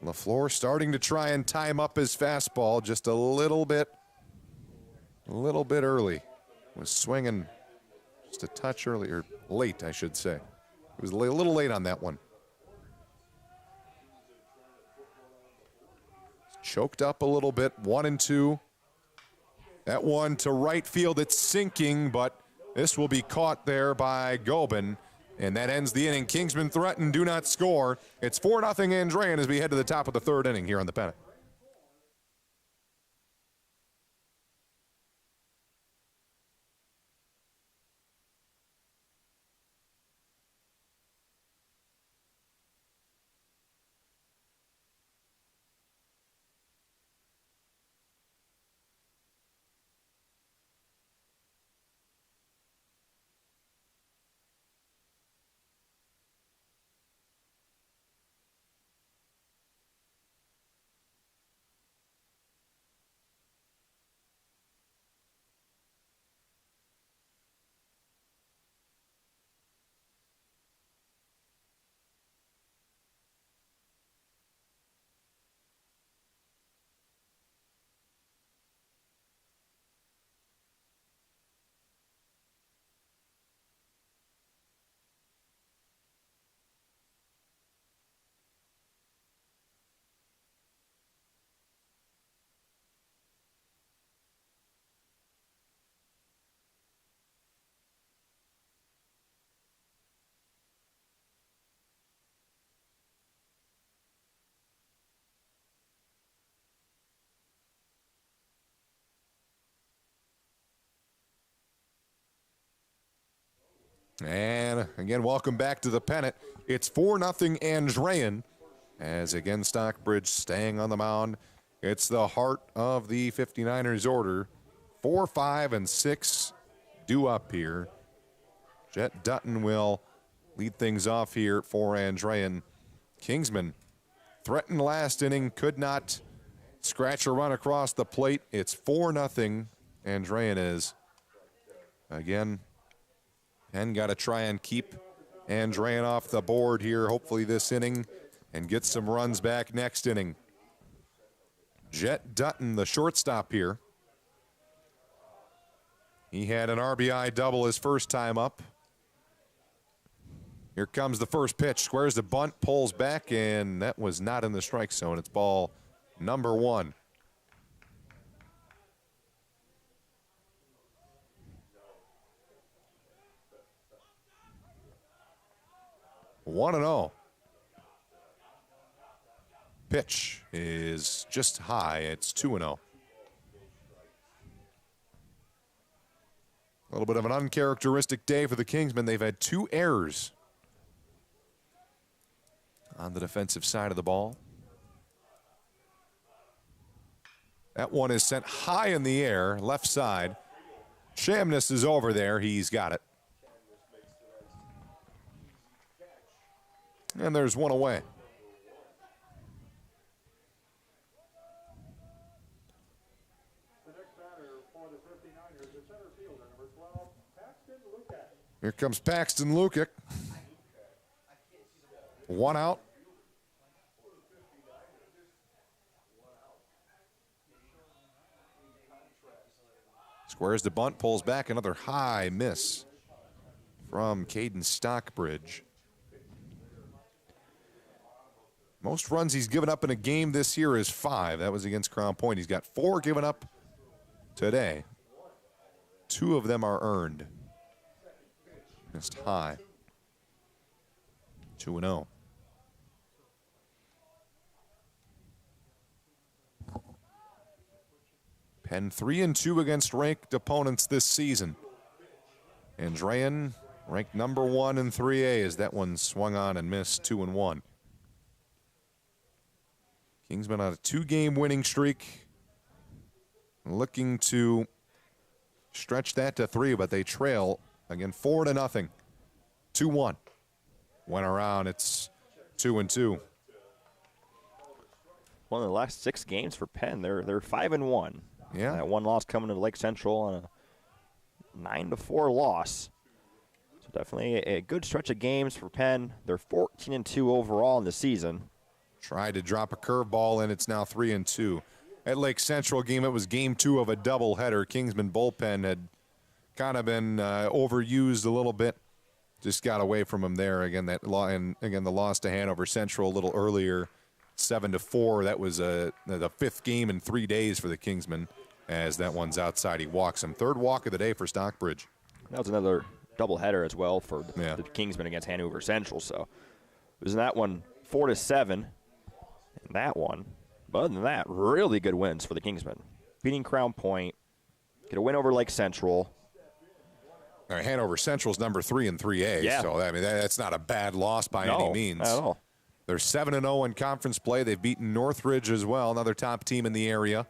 S1: LaFleur starting to try and time up his fastball just a little bit early. Was swinging just a touch earlier, late, I should say. It was a little late on that one. Choked up a little bit, 1-2. That one to right field, it's sinking, but this will be caught there by Gobin, and that ends the inning. Kingsman threatened, do not score. It's 4-0 Andrean as we head to the top of the 3rd inning here on the Pennant. And again, welcome back to the Pennant. It's 4-0 Andrean, as again Stockbridge staying on the mound. It's the heart of the 59ers order. 4, 5, and 6 due up here. Jet Dutton will lead things off here for Andrean. Kingsman threatened last inning, could not scratch a run across the plate. It's 4-0. Andrean is. Again, Penn got to try and keep Andrean off the board here, hopefully this inning, and get some runs back next inning. Jet Dutton, the shortstop here. He had an RBI double his first time up. Here comes the first pitch. Squares the bunt, pulls back, and that was not in the strike zone. It's ball number 1. One and 0. Pitch is just high. It's 2-0. A little bit of an uncharacteristic day for the Kingsmen. They've had 2 errors on the defensive side of the ball. That one is sent high in the air, left side. Shamness is over there. He's got it. And there's one away. Here comes Paxton Lukic. One out. Squares the bunt, pulls back, another high miss from Caden Stockbridge. Most runs he's given up in a game this year is 5. That was against Crown Point. He's got 4 given up today. 2 of them are earned. Missed high. 2-0. Penn 3-2 against ranked opponents this season. Andrean ranked number 1 in 3A as that one swung on and missed 2-1. Kingsmen on a 2-game winning streak. Looking to stretch that to 3, but they trail again 4-0. 2-1. Went around, it's 2-2.
S2: One of the last 6 games for Penn, they're 5-1.
S1: Yeah.
S2: That one loss coming to Lake Central on a 9-4 loss. So definitely a good stretch of games for Penn. They're 14-2 overall in the season.
S1: Tried to drop a curveball, and it's now 3-2. At Lake Central game, it was game 2 of a doubleheader. Kingsman bullpen had kind of been overused a little bit. Just got away from him there. Again, the loss to Hanover Central a little earlier, 7-4. That was the 5th game in 3 days for the Kingsmen. As that one's outside, he walks him. 3rd walk of the day for Stockbridge.
S2: That was another doubleheader as well for the Kingsmen against Hanover Central. So it was that one 4-7, and that one. But other than that, really good wins for the Kingsmen. Beating Crown Point, get a win over Lake Central.
S1: Hanover Central's number 3 in 3A.
S2: Yeah.
S1: So I mean that's not a bad loss by any means.
S2: Not at all.
S1: They're 7-0 in conference play. They've beaten Northridge as well, another top team in the area.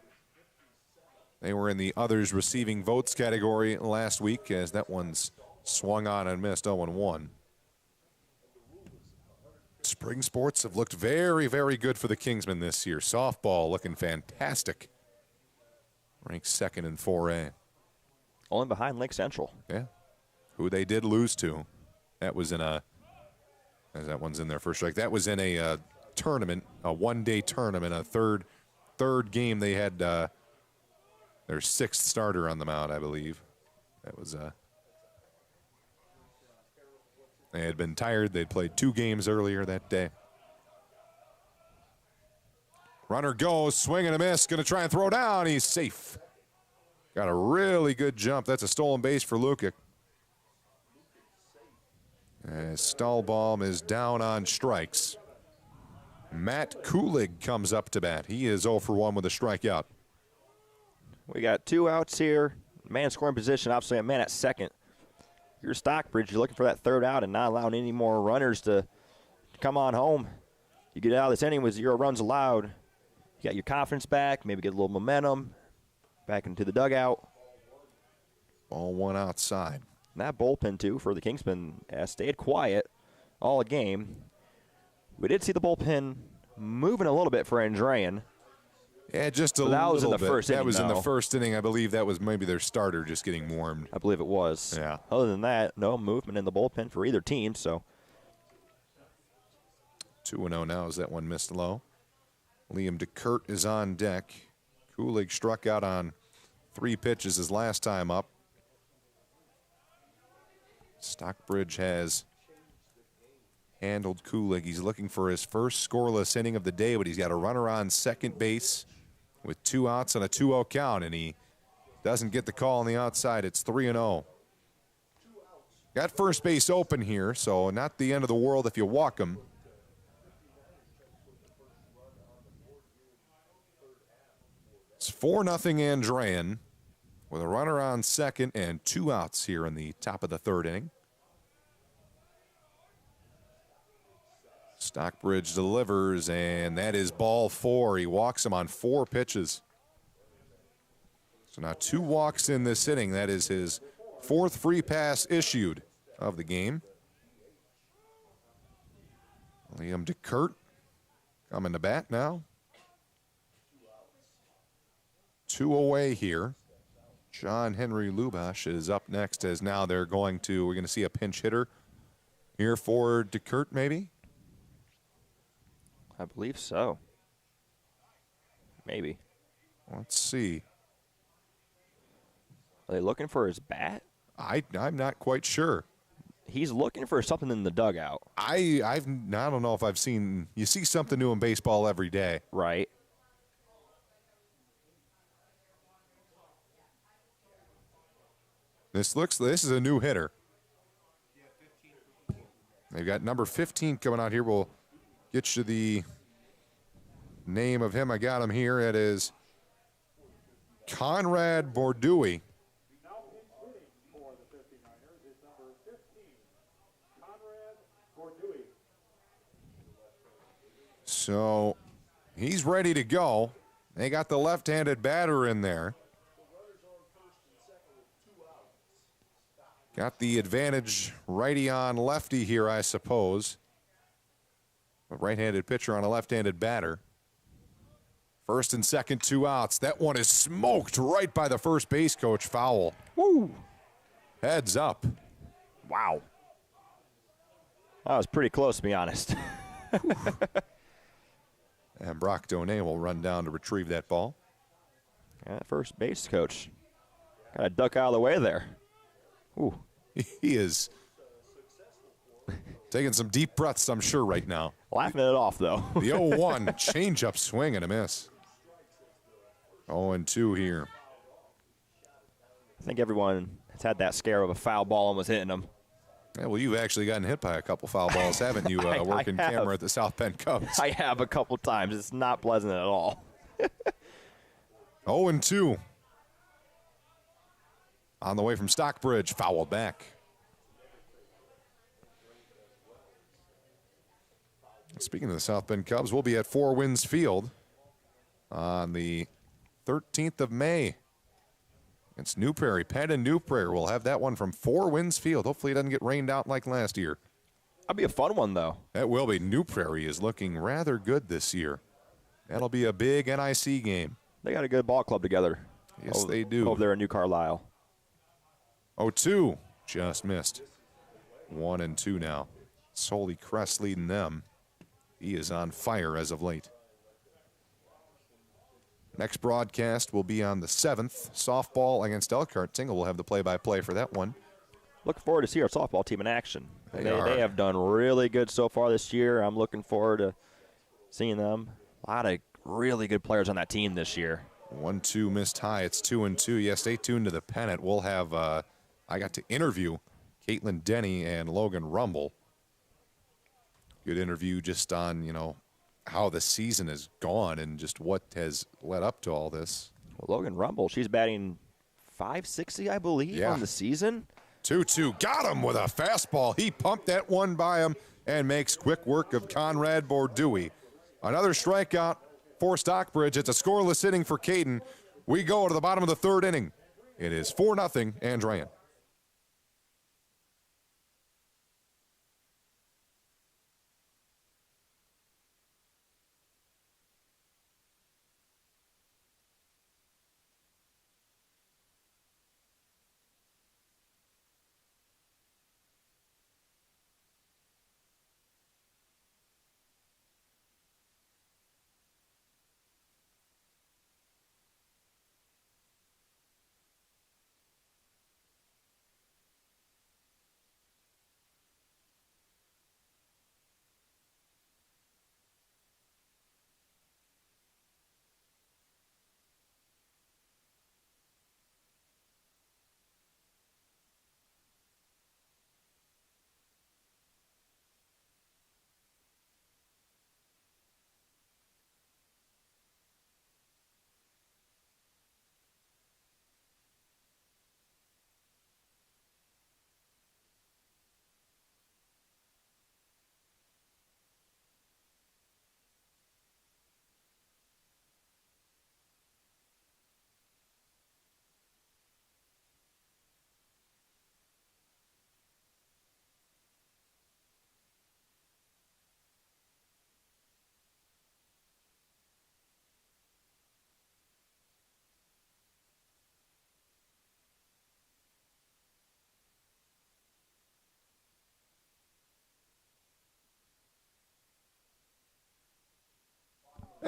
S1: They were in the others receiving votes category last week as that one's swung on and missed 0-1. Spring sports have looked very, very good for the Kingsmen this year. Softball looking fantastic. Ranked 2nd in 4A.
S2: Only behind Lake Central.
S1: Yeah. Who they did lose to. That was in a, as that one's in their first strike, that was in a tournament, a one-day tournament, a third game. They had their 6th starter on the mound, I believe. That was they had been tired. They'd played 2 games earlier that day. Runner goes, swing and a miss, going to try and throw down. He's safe. Got a really good jump. That's a stolen base for Lukic. As Stahlbaum is down on strikes. Matt Kulig comes up to bat. He is 0 for 1 with a strikeout.
S2: We got 2 outs here. Man scoring position, obviously a man at second. You're Stockbridge, you're looking for that 3rd out and not allowing any more runners to come on home. You get out of this inning with 0 runs allowed. You got your confidence back, maybe get a little momentum back into the dugout.
S1: Ball 1 outside.
S2: And that bullpen, too, for the Kingsmen stayed quiet all game. We did see the bullpen moving a little bit for Andrean.
S1: Yeah, just a
S2: that
S1: little
S2: was in the
S1: bit.
S2: first inning,
S1: That was in the
S2: though.
S1: first inning. I believe that was maybe their starter just getting warmed.
S2: I believe it was.
S1: Yeah.
S2: Other than that, no movement in the bullpen for either team. So
S1: 2-0 now as that one missed low. Liam DeKurt is on deck. Kulig struck out on 3 pitches his last time up. Stockbridge has handled Kulig. He's looking for his first scoreless inning of the day, but he's got a runner on second base with 2 outs and a 2-0 count, and he doesn't get the call on the outside. It's 3-0. Got first base open here, so not the end of the world if you walk him. It's 4-0 Andrean with a runner on second and 2 outs here in the top of the 3rd inning. Stockbridge delivers, and that is ball 4. He walks him on 4 pitches. So now 2 walks in this inning. That is his 4th free pass issued of the game. Liam DeKurt coming to bat now. 2 away here. John Henry Lubash is up next as now we're going to see a pinch hitter here for DeKurt maybe?
S2: I believe so. Maybe.
S1: Let's see.
S2: Are they looking for his bat?
S1: I'm not quite sure.
S2: He's looking for something in the dugout.
S1: I don't know if I've seen, you see something new in baseball every day.
S2: Right.
S1: This is a new hitter. They've got number 15 coming out here. We'll get you the name of him. I got him here. It is Conrad Bordui. So he's ready to go. They got the left-handed batter in there. Got the advantage righty on lefty here, I suppose. A right-handed pitcher on a left-handed batter. First and second, 2 outs. That one is smoked right by the first base coach. Foul.
S2: Woo!
S1: Heads up.
S2: Wow. That was pretty close, to be honest.
S1: And Brock Donay will run down to retrieve that ball.
S2: Yeah, first base coach. Got to duck out of the way there. Ooh.
S1: He is taking some deep breaths, I'm sure, right now.
S2: Laughing it off, though.
S1: The 0-1 changeup swing and a miss. 0-2 here.
S2: I think everyone has had that scare of a foul ball and was hitting them.
S1: Yeah, well, you've actually gotten hit by a couple foul balls, haven't you, working camera at the South Bend Cubs?
S2: I have a couple times. It's not pleasant at all.
S1: 0-2. On the way from Stockbridge, fouled back. Speaking of the South Bend Cubs, we'll be at Four Winds Field on the 13th of May. It's New Prairie, Penn and New Prairie. We'll have that one from Four Winds Field. Hopefully it doesn't get rained out like last year.
S2: That'll be a fun one, though.
S1: That will be. New Prairie is looking rather good this year. That'll be a big NIC game.
S2: They got a good ball club together.
S1: Yes, they do.
S2: Over there in New Carlisle.
S1: 0-2, just missed. 1-2 now. Solly Crest leading them. He is on fire as of late. Next broadcast will be on the 7th. Softball against Elkhart. Tingle will have the play-by-play for that one.
S2: Looking forward to see our softball team in action.
S1: They
S2: have done really good so far this year. I'm looking forward to seeing them. A lot of really good players on that team this year.
S1: 1-2 missed high. It's 2-2. Yes, stay tuned to the Pennant. We'll have, I got to interview Caitlin Denny and Logan Rumble. Good interview just on, how the season has gone and just what has led up to all this.
S2: Well, Logan Rumble, she's batting .560, I believe, on the season.
S1: 2-2. Got him with a fastball. He pumped that one by him and makes quick work of Conrad Bordui. Another strikeout for Stockbridge. It's a scoreless inning for Caden. We go to the bottom of the 3rd inning. It is 4-0 Andrean.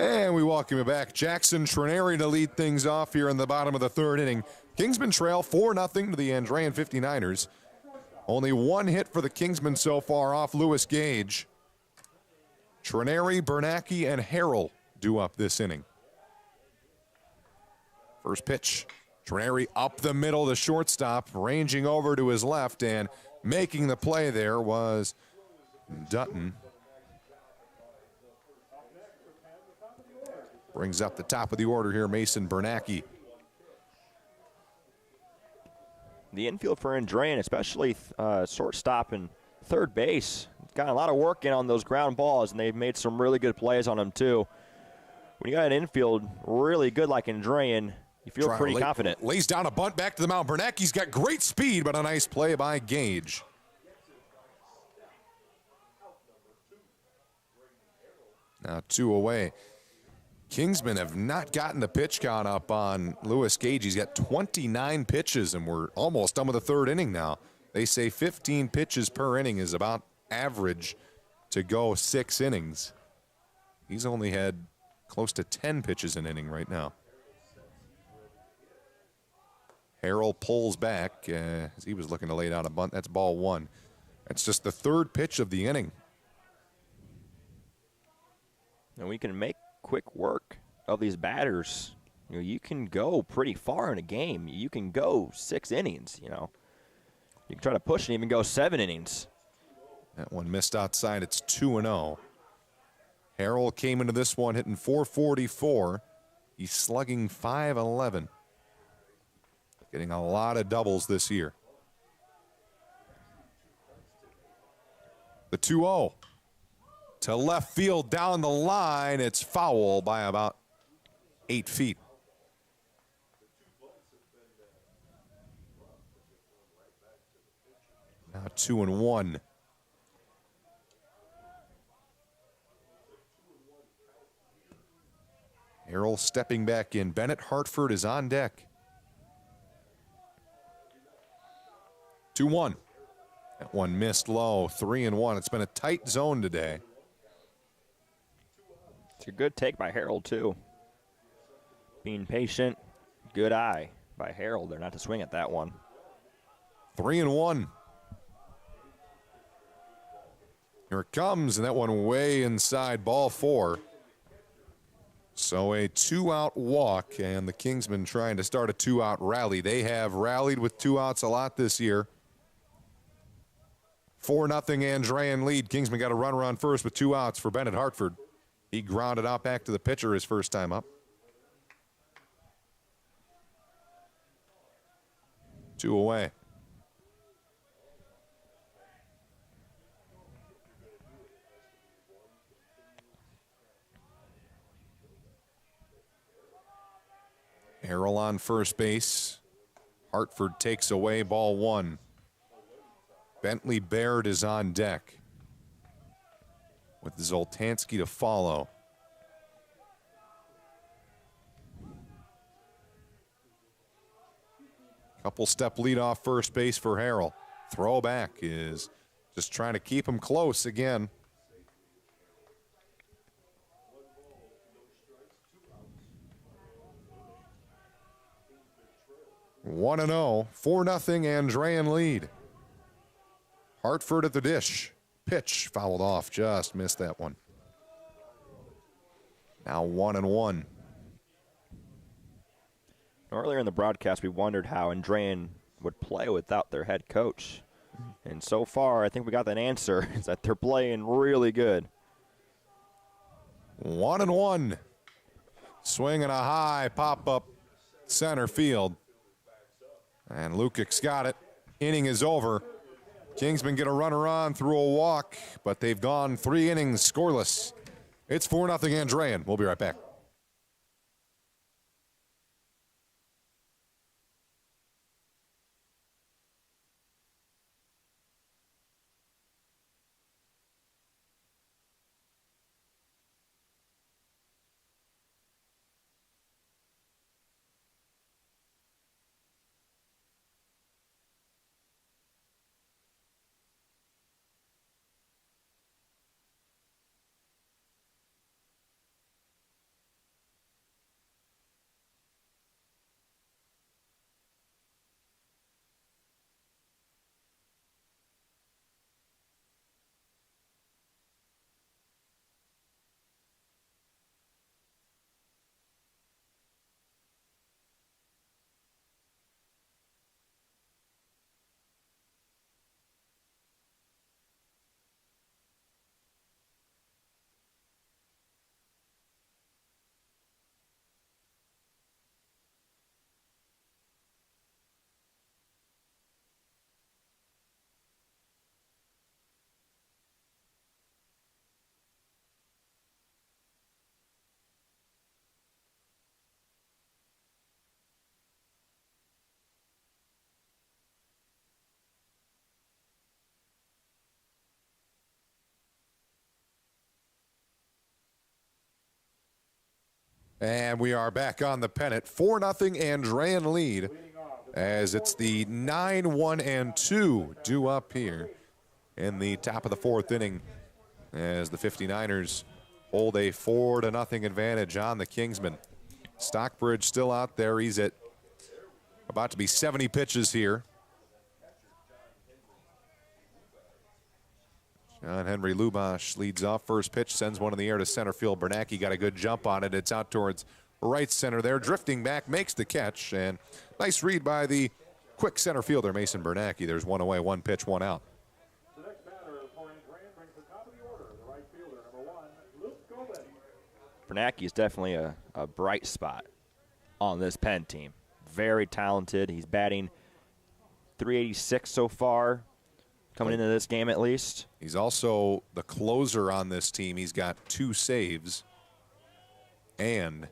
S1: And we welcome you back. Jackson Trineri to lead things off here in the bottom of the third inning. Kingsmen trail 4-0 to the Andrean 59ers. Only one hit for the Kingsmen so far off Lewis Gage. Trineri, Bernacki, and Harrell do up this inning. First pitch, Trineri up the middle to shortstop, ranging over to his left, and making the play there was Dutton. Brings up the top of the order here, Mason Bernacki.
S2: The infield for Andrean, especially shortstop and third base, got a lot of work in on those ground balls, and they've made some really good plays on them too. When you got an infield really good like Andrean, you feel pretty confident.
S1: Lays down a bunt back to the mound. Bernacki's got great speed, but a nice play by Gage. Now 2 away. Kingsmen have not gotten the pitch count up on Lewis Gage. He's got 29 pitches, and we're almost done with the third inning now. They say 15 pitches per inning is about average to go 6 innings. He's only had close to 10 pitches an inning right now. Harrell pulls back as he was looking to lay down a bunt. That's ball 1. That's just the third pitch of the inning.
S2: And we can make quick work of these batters. You know, you can go pretty far in a game. You can go 6 innings, you know. You can try to push and even go 7 innings.
S1: That one missed outside. It's 2-0. Harrell came into this one hitting .444. He's slugging .511. Getting a lot of doubles this year. The 2-0. To left field down the line. It's foul by about 8 feet. Now 2-1. Harrell stepping back in. Bennett Hartford is on deck. 2-1. That one missed low. 3-1. It's been a tight zone today.
S2: It's a good take by Harrell, too. Being patient, good eye by Harrell there not to swing at that one.
S1: 3-1. Here it comes, and that one way inside, ball 4. So a 2-out walk, and the Kingsmen trying to start a 2-out rally. They have rallied with 2 outs a lot this year. 4-0 Andrean lead. Kingsmen got a runner on first with 2 outs for Bennett Hartford. He grounded out back to the pitcher his first time up. 2 away. Harrell on first base. Hartford takes away ball 1. Bentley Baird is on deck with Zoltansky to follow. Couple step lead off first base for Harrell. Throwback is just trying to keep him close again. One and 0, 4-0 Andrean lead. Hartford at the dish. Pitch fouled off, just missed that one. Now 1-1.
S2: Earlier in the broadcast, we wondered how Andrean would play without their head coach. And so far, I think we got that answer, is that they're playing really good.
S1: 1-1. Swinging a high pop-up center field. And Lukic's got it. Inning is over. Kingsmen get a runner on through a walk, but they've gone 3 innings scoreless. It's 4-0 Andrean. We'll be right back. And we are back on the Pennant. 4-0 Andrean lead as it's the 9-1-2 due up here in the top of the fourth inning as the 59ers hold a 4-0 advantage on the Kingsmen. Stockbridge still out there. He's at about to be 70 pitches here. John Henry Lubosh leads off. First pitch sends one in the air to center field. Bernacki got a good jump on it. It's out towards right center there. Drifting back, makes the catch. And nice read by the quick center fielder, Mason Bernacki. There's one away, one pitch, one out.
S5: The next batter for Andrean brings the top of the order, the right fielder, number 1, Luke Goben.
S2: Bernacki is definitely a bright spot on this Penn team. Very talented. He's batting .386 so far, coming into this game at least.
S1: He's also the closer on this team. He's got 2 saves, and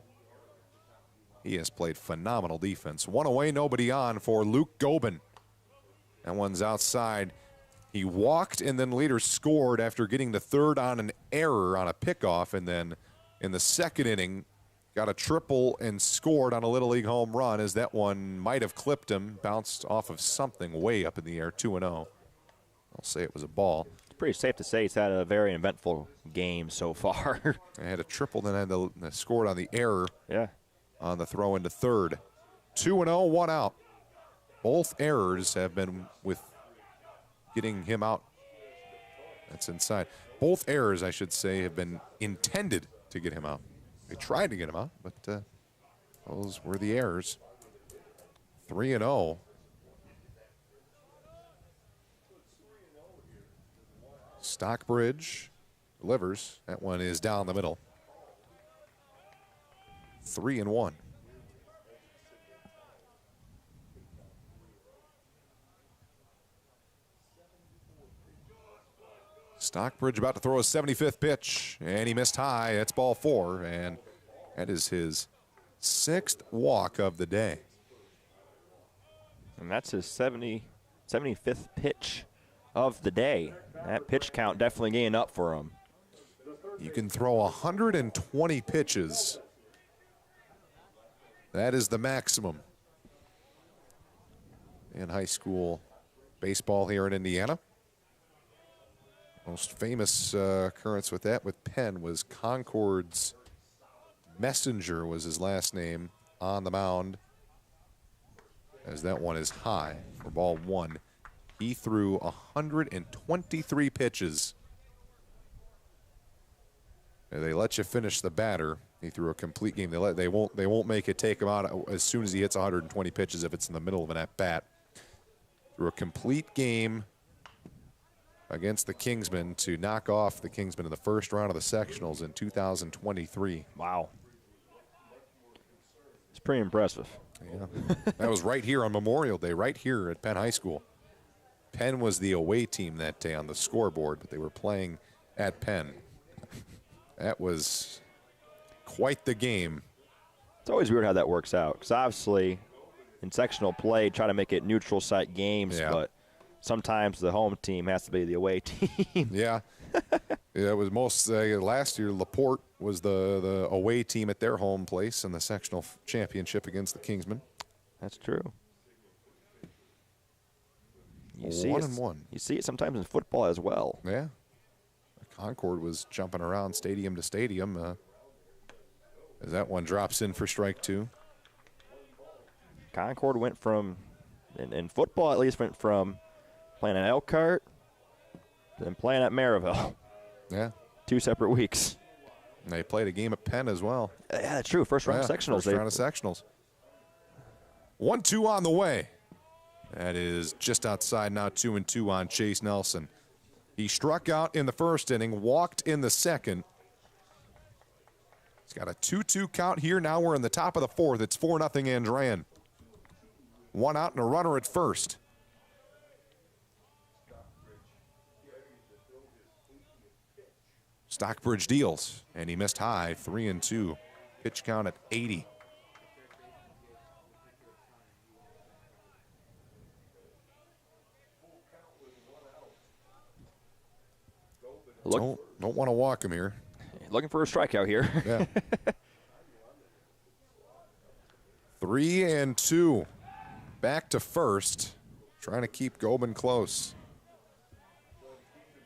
S1: he has played phenomenal defense. One away, nobody on for Luke Goben. That one's outside. He walked, and then later scored after getting the third on an error on a pickoff, and then in the second inning got a triple and scored on a Little League home run as that one might have clipped him, bounced off of something way up in the air, 2-0. I'll say it was a ball.
S2: It's pretty safe to say he's had a very eventful game so far.
S1: I had a triple, then had scored on the error.
S2: Yeah.
S1: On the throw into third. 2-0, 1 out. Both errors have been with getting him out. That's inside. Both errors, I should say, have been intended to get him out. They tried to get him out, but those were the errors. 3-0. Stockbridge delivers. That one is down the middle. 3-1. Stockbridge about to throw a 75th pitch, and he missed high. That's ball 4, and that is his 6th walk of the day.
S2: And that's his 75th pitch of the day. That pitch count definitely getting up for him.
S1: You can throw 120 pitches. That is the maximum in high school baseball here in Indiana. Most famous occurrence with that with Penn was Concord's Messenger was his last name on the mound, as that one is high for ball 1. He threw 123 pitches. And they let you finish the batter. He threw a complete game. They won't make it take him out as soon as he hits 120 pitches if it's in the middle of an at-bat. Threw a complete game against the Kingsmen to knock off the Kingsmen in the first round of the sectionals in 2023.
S2: Wow. It's pretty impressive.
S1: Yeah. That was right here on Memorial Day, right here at Penn High School. Penn was the away team that day on the scoreboard, but they were playing at Penn. That was quite the game.
S2: It's always weird how that works out, because obviously in sectional play, try to make it neutral site games,
S1: Yeah.
S2: but sometimes the home team has to be the away team.
S1: Yeah. It was most last year. LaPorte was the away team at their home place in the sectional championship against the Kingsmen.
S2: That's true. You
S1: 1-1.
S2: You see it sometimes in football as well.
S1: Yeah. Concord was jumping around stadium to stadium as that one drops in for strike 2.
S2: Concord went from, in football at least, went from playing at Elkhart to then playing at Maryville.
S1: Yeah.
S2: 2 separate weeks.
S1: And they played a game at Penn as well.
S2: Yeah, that's true. First round of sectionals.
S1: First round of sectionals. 1-2 on the way. That is just outside now, 2-2 on Chase Nelson. He struck out in the first inning, walked in the second. He's got a 2-2 count here. Now we're in the top of the fourth. It's 4-0 Andrean. 1 out and a runner at first. Stockbridge deals, and he missed high, 3-2. Pitch count at 80. Don't want to walk him here.
S2: Looking for a strikeout here.
S1: Yeah. 3-2. Back to first. Trying to keep Gobin close.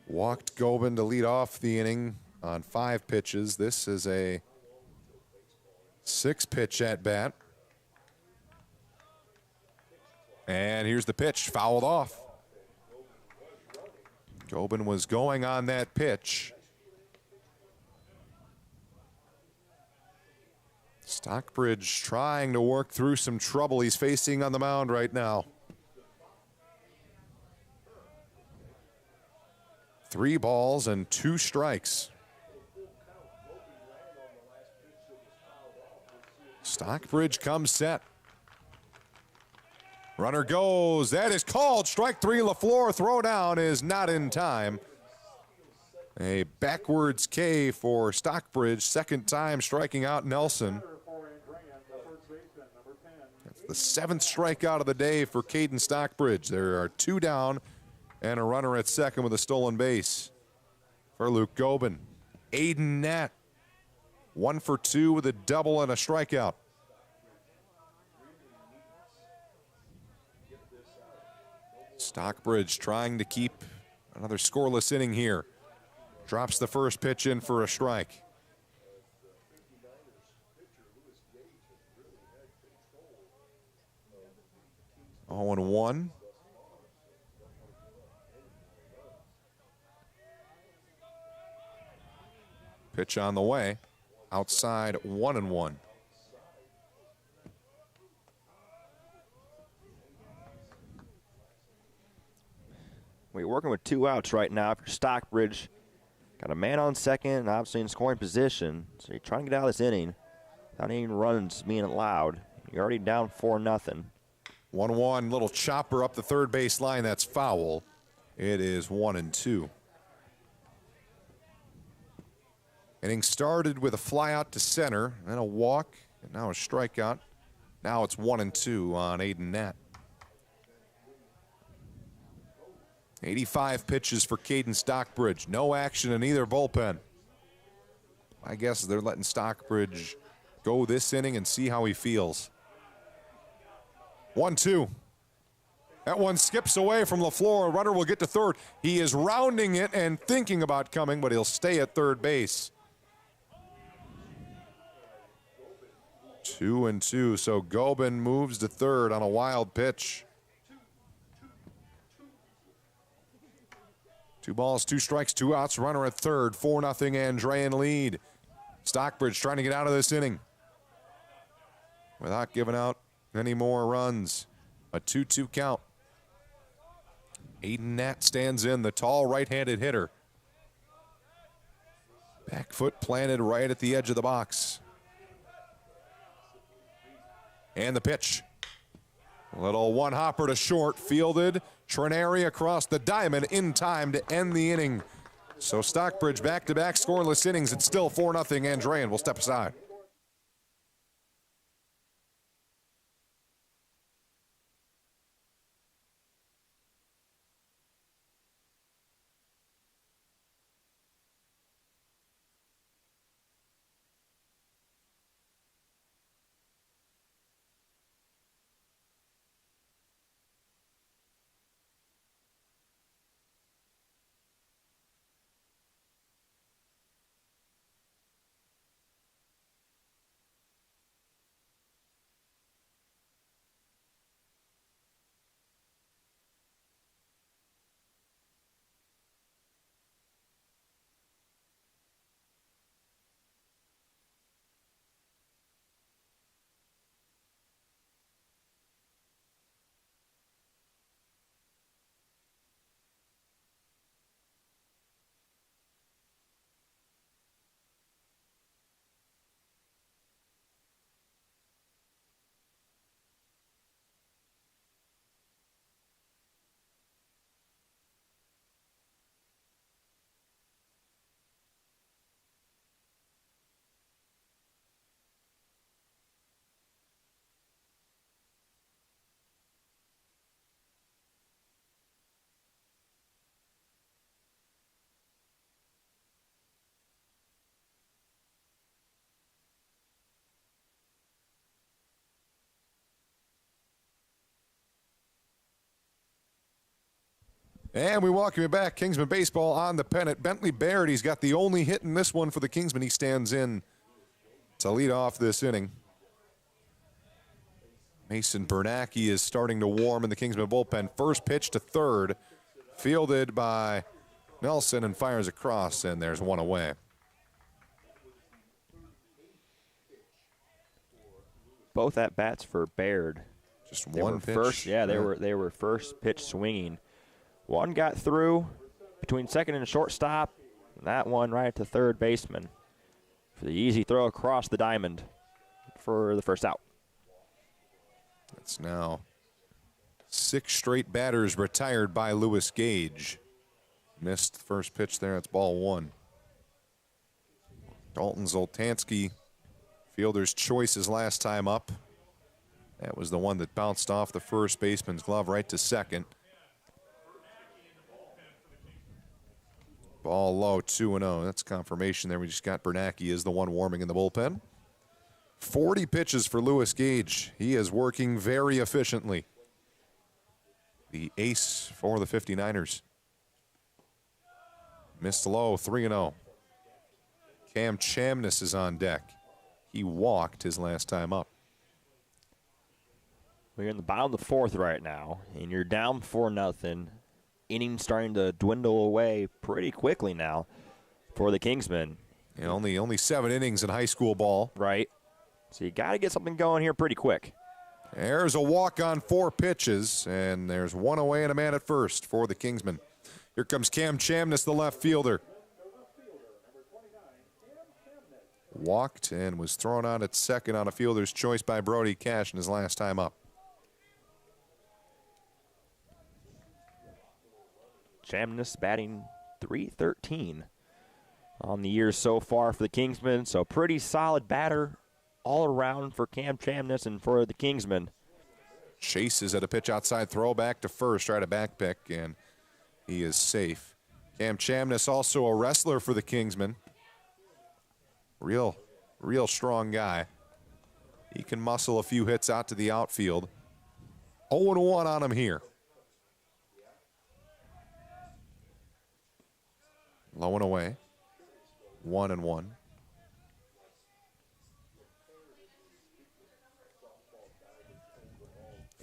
S1: Walked Gobin to lead off the inning on 5 pitches. This is a 6-pitch at bat. And here's the pitch, fouled off. Gobin was going on that pitch. Stockbridge trying to work through some trouble he's facing on the mound right now. 3 balls and 2 strikes. Stockbridge comes set. Runner goes. That is called. Strike 3. LaFleur throw down is not in time. A backwards K for Stockbridge. Second time striking out Nelson. That's the 7th strikeout of the day for Caden Stockbridge. There are 2 down and a runner at second with a stolen base for Luke Gobin. Aiden Nat, 1 for 2 with a double and a strikeout. Stockbridge trying to keep another scoreless inning here. Drops the first pitch in for a strike. 0-1. Pitch on the way. Outside, 1-1.
S2: We're working with 2 outs right now for Stockbridge. Got a man on second and obviously in scoring position. So you're trying to get out of this inning without any runs being allowed. You're already down 4-0.
S1: 1-1, little chopper up the third base line. That's foul. It is 1-2. Inning started with a fly out to center, then a walk, and now a strikeout. Now it's 1-2 on Aiden Nat. 85 pitches for Caden Stockbridge. No action in either bullpen. I guess they're letting Stockbridge go this inning and see how he feels. 1-2. That one skips away from LaFleur. A runner will get to third. He is rounding it and thinking about coming, but he'll stay at third base. 2-2, so Gobin moves to third on a wild pitch. 2 balls, 2 strikes, 2 outs, runner at third, 4-0 Andrean lead. Stockbridge trying to get out of this inning without giving out any more runs. A 2-2 count. Aiden Nat stands in, the tall right-handed hitter. Back foot planted right at the edge of the box. And the pitch. A little one-hopper to short, fielded. Trenary across the diamond in time to end the inning. So Stockbridge back-to-back scoreless innings. It's still 4-0. Andrean will step aside. And we welcome you back. Kingsman Baseball on the Pennant. Bentley Baird, he's got the only hit in this one for the Kingsmen. He stands in to lead off this inning. Mason Bernacki is starting to warm in the Kingsman bullpen. First pitch to third, fielded by Nelson and fires across, and there's one away.
S2: Both at bats for Baird.
S1: Just
S2: They
S1: one
S2: were
S1: pitch.
S2: First, yeah, they were first pitch swinging. One got through between second and shortstop. And that one right to third baseman for the easy throw across the diamond for the first out.
S1: It's now 6 straight batters retired by Lewis Gage. Missed the first pitch there. It's ball 1. Dalton Zoltansky, fielder's choice his last time up. That was the one that bounced off the first baseman's glove right to second. Ball low, 2-0. That's confirmation there. We just got Bernacki is the one warming in the bullpen. 40 pitches for Lewis Gage. He is working very efficiently. The ace for the 59ers. Missed low, 3-0. Cam Chamness is on deck. He walked his last time up.
S2: We're in the bottom of the fourth right now, and you're down 4-0. Inning starting to dwindle away pretty quickly now for the Kingsmen.
S1: And only 7 innings in high school ball.
S2: Right. So you got to get something going here pretty quick.
S1: There's a walk on 4 pitches, and there's one away and a man at first for the Kingsmen. Here comes Cam Chamness, the left fielder. Walked and was thrown out at second on a fielder's choice by Brody Cash in his last time up.
S2: Chamness batting .313 on the year so far for the Kingsmen. So pretty solid batter all around for Cam Chamness and for the Kingsmen.
S1: Chases at a pitch outside, throw back to first, try to back pick, and he is safe. Cam Chamness also a wrestler for the Kingsmen. Real strong guy. He can muscle a few hits out to the outfield. 0-1 on him here. Low and away. 1-1.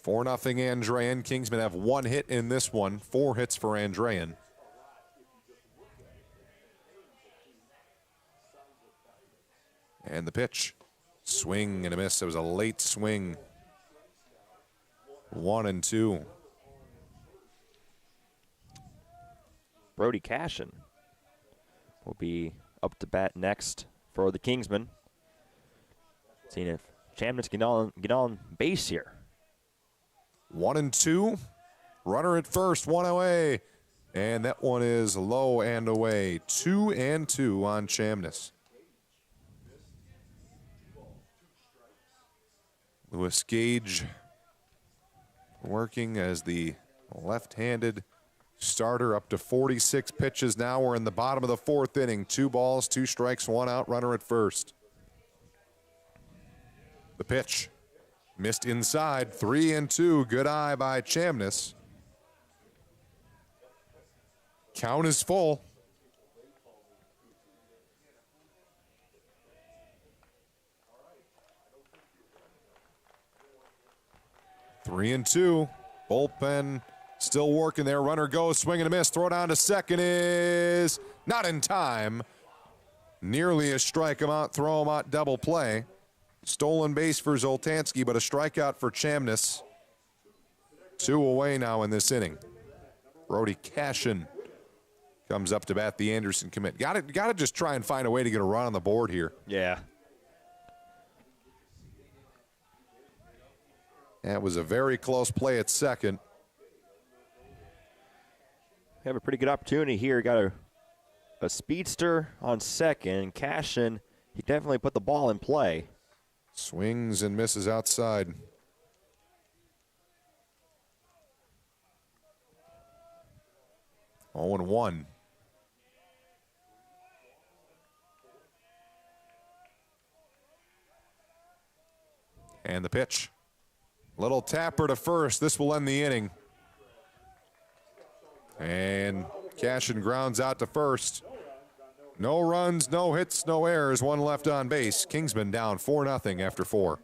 S1: Four nothing Andrean. Kingsmen have 1 hit in this one. 4 hits for Andrean. And the pitch. Swing and a miss. It was a late swing. 1-2.
S2: Brody Cashin will be up to bat next for the Kingsmen. Seeing if Chamness get on base here.
S1: 1-2. Runner at first, 1 away. And that one is low and away. 2-2 on Chamness. Lewis Gage working as the left-handed starter, up to 46 pitches now. We're in the bottom of the 4th inning. 2 balls, 2 strikes, 1 out, runner at first. The pitch. Missed inside, 3-2. Good eye by Chamness. Count is full. Three and two. Bullpen still working there. Runner goes, swing and a miss. Throw down to second is not in time. Nearly a strike him out, throw him out, double play. Stolen base for Zoltansky, but a strikeout for Chamness. 2 away now in this inning. Brody Cashin comes up to bat, the Anderson commit. Got to just try and find a way to get a run on the board here.
S2: Yeah.
S1: That was a very close play at second.
S2: We have a pretty good opportunity here. Got a speedster on second. Cashin, he definitely put the ball in play.
S1: Swings and misses outside. Oh, 1. And the pitch. Little tapper to first. This will end the inning. And Cashin grounds out to first. No runs, no hits, no errors, one left on base. Kingsman down 4-0 after 4.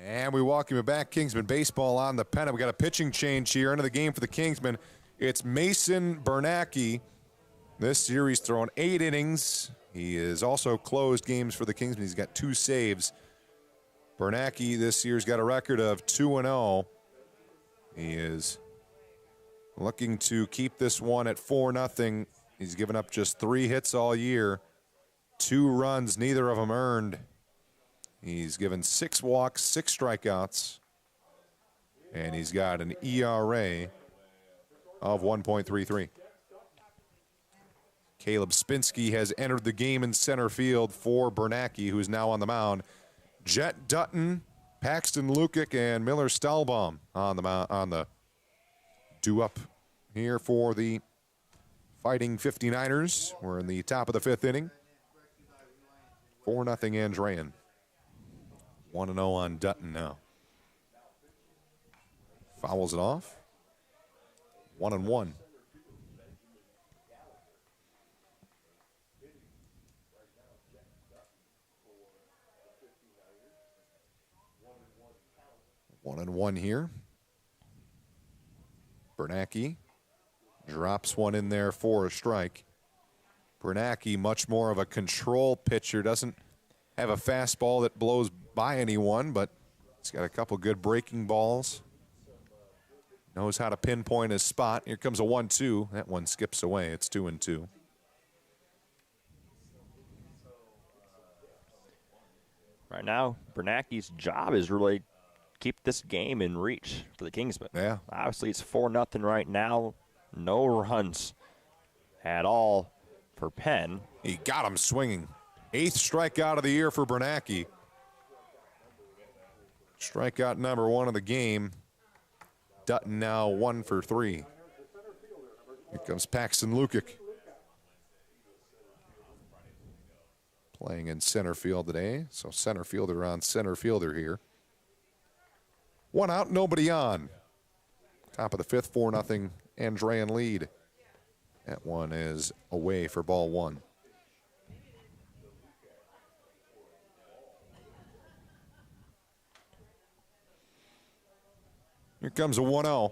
S1: And we welcome you back. Kingsman Baseball on the Pennant. We got a pitching change here into the game for the Kingsmen. It's Mason Bernacki. This series thrown 8 innings. He has also closed games for the Kingsmen. He's got 2 saves. Bernacki this year's got a record of 2-0. He is looking to keep this one at 4-0. He's given up just 3 hits all year. 2 runs, neither of them earned. He's given 6 walks, 6 strikeouts, and he's got an ERA of 1.33. Caleb Spinsky has entered the game in center field for Bernacki, who is now on the mound. Jet Dutton, Paxton Lukic, and Miller Stahlbaum on the due up here for the Fighting 59ers. We're in the top of the 5th inning. 4-0 Andrean. 1-0 on Dutton now. Fouls it off. 1-1. One and one here. Bernacki drops one in there for a strike. Bernacki, much more of a control pitcher, doesn't have a fastball that blows by anyone, but he's got a couple good breaking balls. Knows how to pinpoint his spot. Here comes a 1-2. That one skips away. It's 2-2.
S2: Right now, Bernacki's job is really keep this game in reach for the Kingsmen.
S1: Yeah.
S2: Obviously, it's 4-0 right now. No runs at all for Penn.
S1: He got him swinging. 8th strikeout of the year for Bernacki. Strikeout number 1 of the game. Dutton now 1 for 3. Here comes Paxton Lukic. Playing in center field today. So center fielder on center fielder here. 1 out, nobody on. Top of the 5th, 4-0 Andrean lead. That one is away for ball 1. Here comes a 1-0.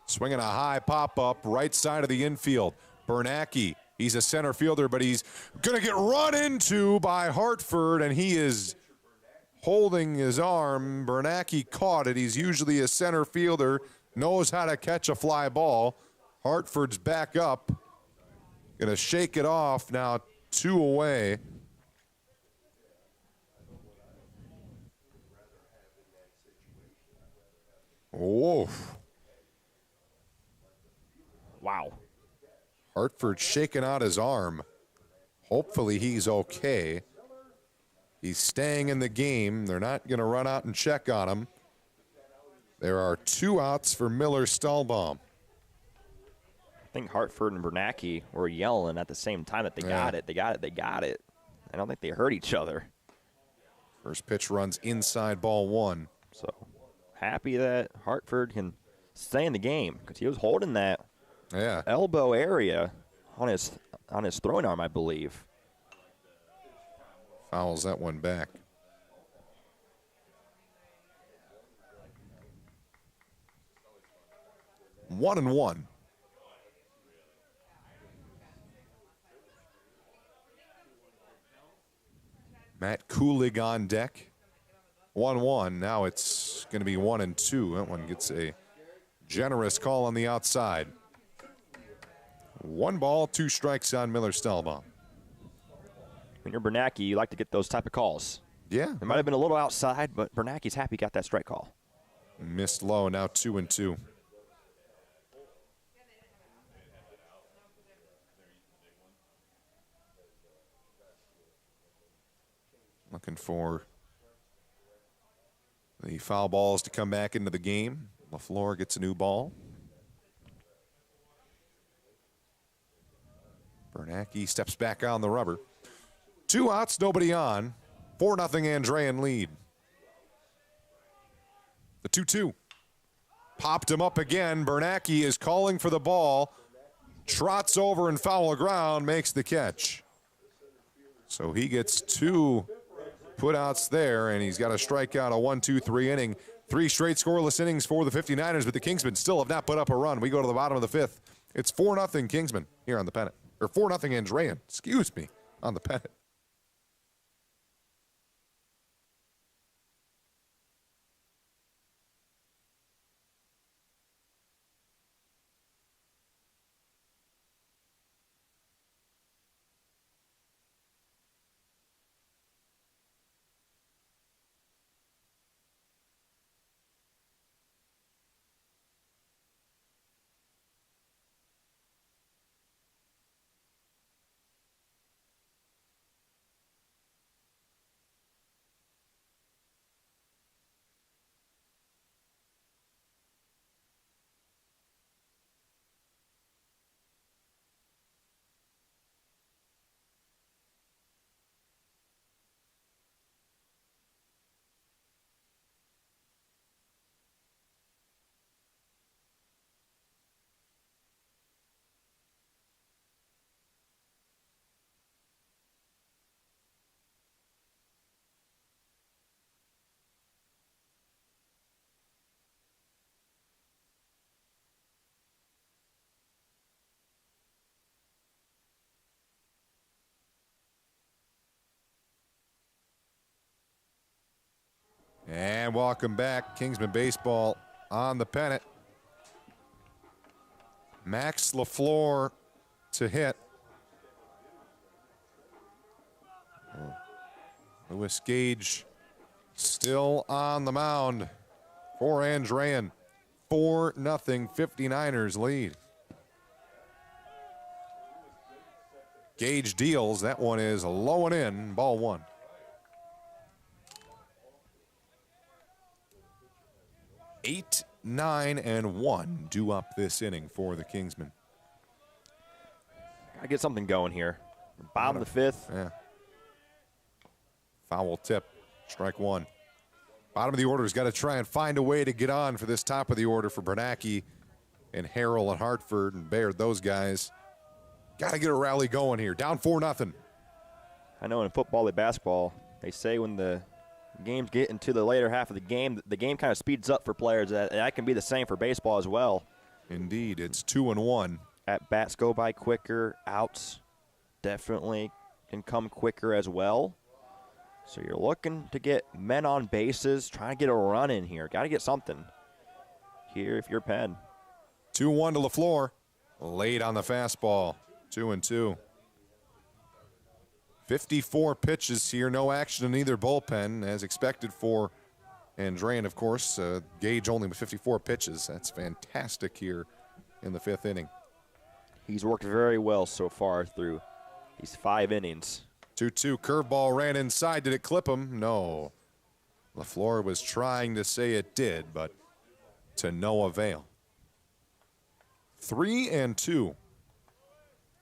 S1: Swinging a high pop-up right side of the infield. Bernacki, he's a center fielder, but he's going to get run into by Hartford, and he is holding his arm. Bernacki caught it. He's usually a center fielder, knows how to catch a fly ball. Hartford's back up. Going to shake it off now, 2 away. Whoa.
S2: Wow.
S1: Hartford shaking out his arm. Hopefully he's okay. He's staying in the game. They're not going to run out and check on him. There are 2 outs for Miller Stahlbaum.
S2: think Hartford and Bernanke were yelling at the same time that they got it, they got it, they got it. I don't think they heard each other.
S1: First pitch runs inside, ball one.
S2: So happy that Hartford can stay in the game because he was holding that elbow area on his throwing arm, I believe.
S1: Fouls that one back. One and one. Matt Kulig on deck. 1-1. Now it's going to be 1-2. That one gets a generous call on the outside. 1 ball, 2 strikes on Miller Stelbaum.
S2: When you're Bernanke, you like to get those type of calls.
S1: Yeah.
S2: It might have been a little outside, but Bernanke's happy he got that strike call.
S1: Missed low, now 2-2. Looking for the foul balls to come back into the game. LaFleur gets a new ball. Bernanke steps back on the rubber. 2 outs, nobody on. 4-0 Andrean lead. The 2-2. Popped him up again. Bernanke is calling for the ball. Trots over and foul ground, makes the catch. So he gets 2 putouts there, and he's got a strikeout, a 1-2-3 inning. 3 straight scoreless innings for the 59ers, but the Kingsmen still have not put up a run. We go to the bottom of the 5th. It's 4-0 Kingsmen here on the Pennant. Or 4-0 Andrean, excuse me, on the Pennant. And welcome back. Kingsman Baseball on the Pennant. Max LaFleur to hit. Lewis Gage still on the mound for Andrean. 4-0 59ers lead. Gage deals. That one is low and in. Ball one. 8, 9, and 1 due up this inning for the Kingsmen.
S2: Gotta get something going here. Bottom of the 5th.
S1: Yeah. Foul tip. Strike 1. Bottom of the order's got to try and find a way to get on for this top of the order for Bernanke and Harrell and Hartford and Baird. Those guys got to get a rally going here. Down 4-0.
S2: I know in football and basketball, they say when the games get into the later half of the game kind of speeds up for players. That can be the same for baseball as well.
S1: Indeed, it's 2-1.
S2: At bats go by quicker. Outs definitely can come quicker as well. So you're looking to get men on bases, trying to get a run in here. Got to get something here if you're Penn.
S1: 2-1 to LaFleur. Late on the fastball. 2-2. 54 pitches here, no action in either bullpen, as expected for Andrean, of course. Gage only with 54 pitches. That's fantastic here in the 5th inning.
S2: He's worked very well so far through these 5 innings.
S1: 2-2, curveball ran inside. Did it clip him? No. LaFleur was trying to say it did, but to no avail. 3-2.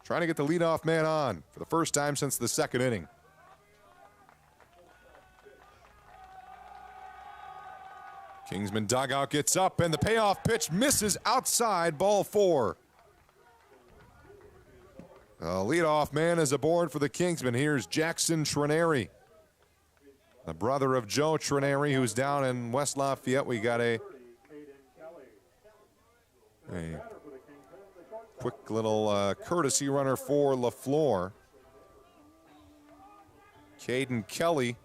S1: trying to get the leadoff man on for the first time since the second inning. Kingsman dugout gets up, and the payoff pitch misses outside, ball 4. The leadoff man is aboard for the Kingsmen. Here's Jackson Trineri, the brother of Joe Trineri, who's down in West Lafayette. We got a quick little courtesy runner for LaFleur. Caden Kelly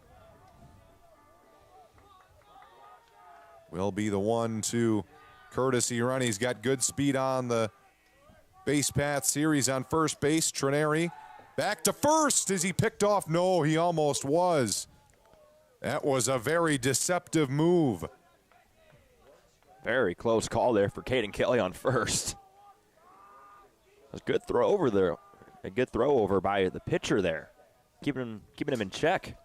S1: will be the one to courtesy run. He's got good speed on the base path series on first base. Trineri back to first. Is he picked off? No, he almost was. That was a very deceptive move.
S2: Very close call there for Caden Kelly on first. A good throw over there. A good throw over by the pitcher there. Keeping him in check.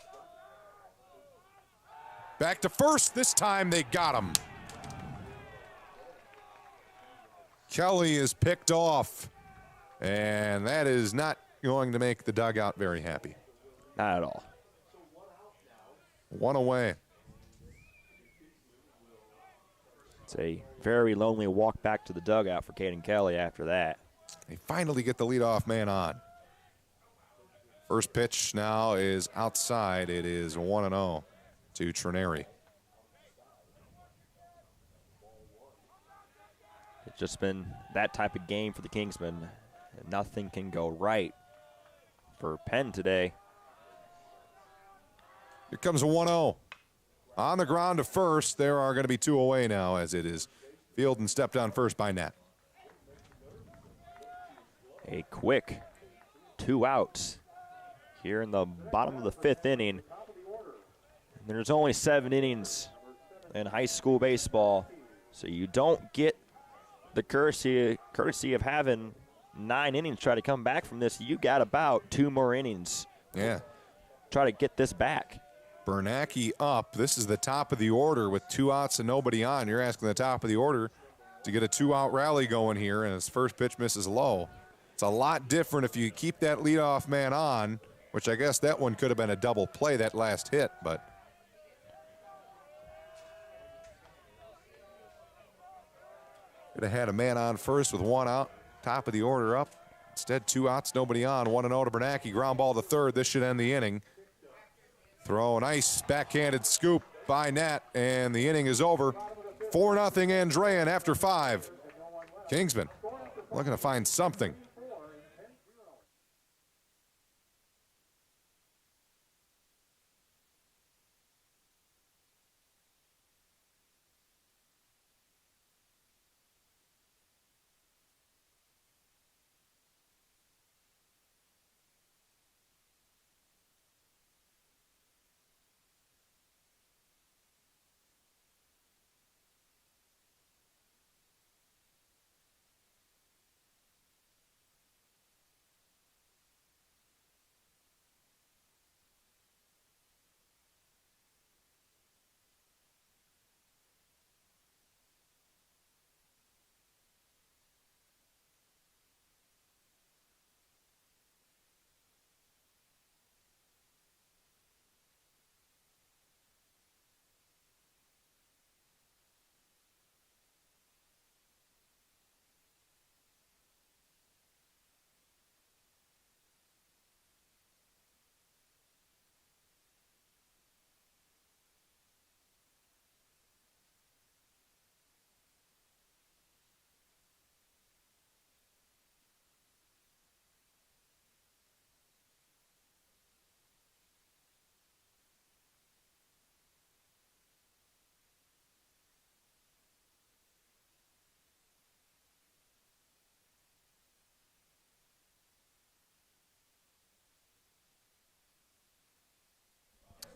S1: Back to first. This time they got him. Kelly is picked off, and that is not going to make the dugout very happy.
S2: Not at all.
S1: 1 away.
S2: It's a very lonely walk back to the dugout for Caden Kelly after that.
S1: They finally get the leadoff man on. First pitch now is outside. It is 1-0 to Trineri.
S2: It's just been that type of game for the Kingsmen. Nothing can go right for Penn today.
S1: Here comes a 1-0. On the ground to first. There are going to be 2 away now, as it is fielded and stepped on first by Nat.
S2: A quick 2 outs here in the bottom of the 5th inning. There's only 7 innings in high school baseball, so you don't get the courtesy of having 9 innings try to come back from this. You got about 2 more innings.
S1: Yeah.
S2: Try to get this back.
S1: Bernacki up. This is the top of the order with 2 outs and nobody on. You're asking the top of the order to get a 2-out rally going here, and his first pitch misses low. It's a lot different if you keep that leadoff man on, which I guess that one could have been a double play, that last hit, but could have had a man on first with 1 out, top of the order up. Instead, 2 outs, nobody on. 1-0 to Bernacki. Ground ball to third. This should end the inning. Throw a nice backhanded scoop by Nat, and the inning is over. 4-0 Andrean after 5. Kingsman looking to find something.